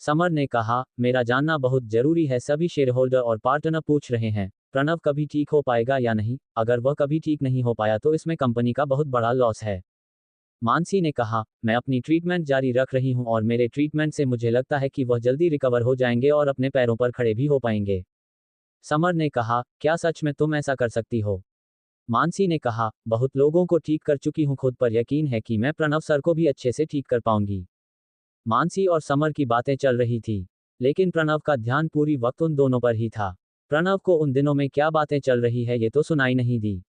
समर ने कहा, मेरा जानना बहुत जरूरी है, सभी शेयर होल्डर और पार्टनर पूछ रहे हैं, प्रणव कभी ठीक हो पाएगा या नहीं, अगर वह कभी ठीक नहीं हो पाया तो इसमें कंपनी का बहुत बड़ा लॉस है। मानसी ने कहा, मैं अपनी ट्रीटमेंट जारी रख रही हूं और मेरे ट्रीटमेंट से मुझे लगता है कि वह जल्दी रिकवर हो जाएंगे और अपने पैरों पर खड़े भी हो पाएंगे। समर ने कहा, क्या सच में तुम ऐसा कर सकती हो? मानसी ने कहा, बहुत लोगों को ठीक कर चुकी हूं, खुद पर यकीन है कि मैं प्रणव सर को भी अच्छे से ठीक कर पाऊंगी। मानसी और समर की बातें चल रही थी, लेकिन प्रणव का ध्यान पूरी वक्त उन दोनों पर ही था। प्रणव को उन दिनों में क्या बातें चल रही है ये तो सुनाई नहीं दी,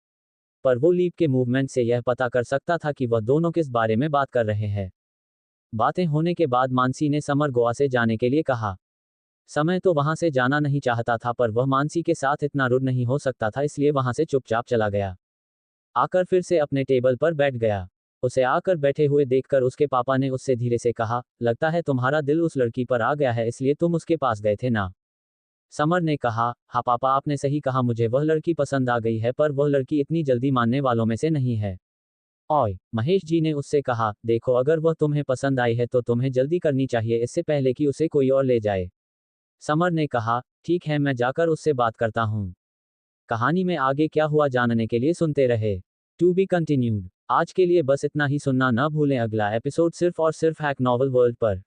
पर वो लीप के मूवमेंट से यह पता कर सकता था कि वह दोनों किस बारे में बात कर रहे हैं। बातें होने के बाद मानसी ने समर गोवा से जाने के लिए कहा। समय तो वहां से जाना नहीं चाहता था पर वह मानसी के साथ इतना रुड नहीं हो सकता था, इसलिए वहां से चुपचाप चला गया। आकर फिर से अपने टेबल पर बैठ गया। उसे आकर बैठे हुए देखकर उसके पापा ने उससे धीरे से कहा, लगता है तुम्हारा दिल उस लड़की पर आ गया है, इसलिए तुम उसके पास गए थे ना। समर ने कहा, हाँ पापा, आपने सही कहा, मुझे वह लड़की पसंद आ गई है, पर वह लड़की इतनी जल्दी मानने वालों में से नहीं है। ओए, महेश जी ने उससे कहा, देखो अगर वह तुम्हें पसंद आई है तो तुम्हें जल्दी करनी चाहिए, इससे पहले कि उसे कोई और ले जाए। समर ने कहा, ठीक है, मैं जाकर उससे बात करता हूँ। कहानी में आगे क्या हुआ जानने के लिए सुनते रहे। To be continued. आज के लिए बस इतना ही, सुनना न भूलें अगला एपिसोड सिर्फ और सिर्फ हैक नॉवल वर्ल्ड पर।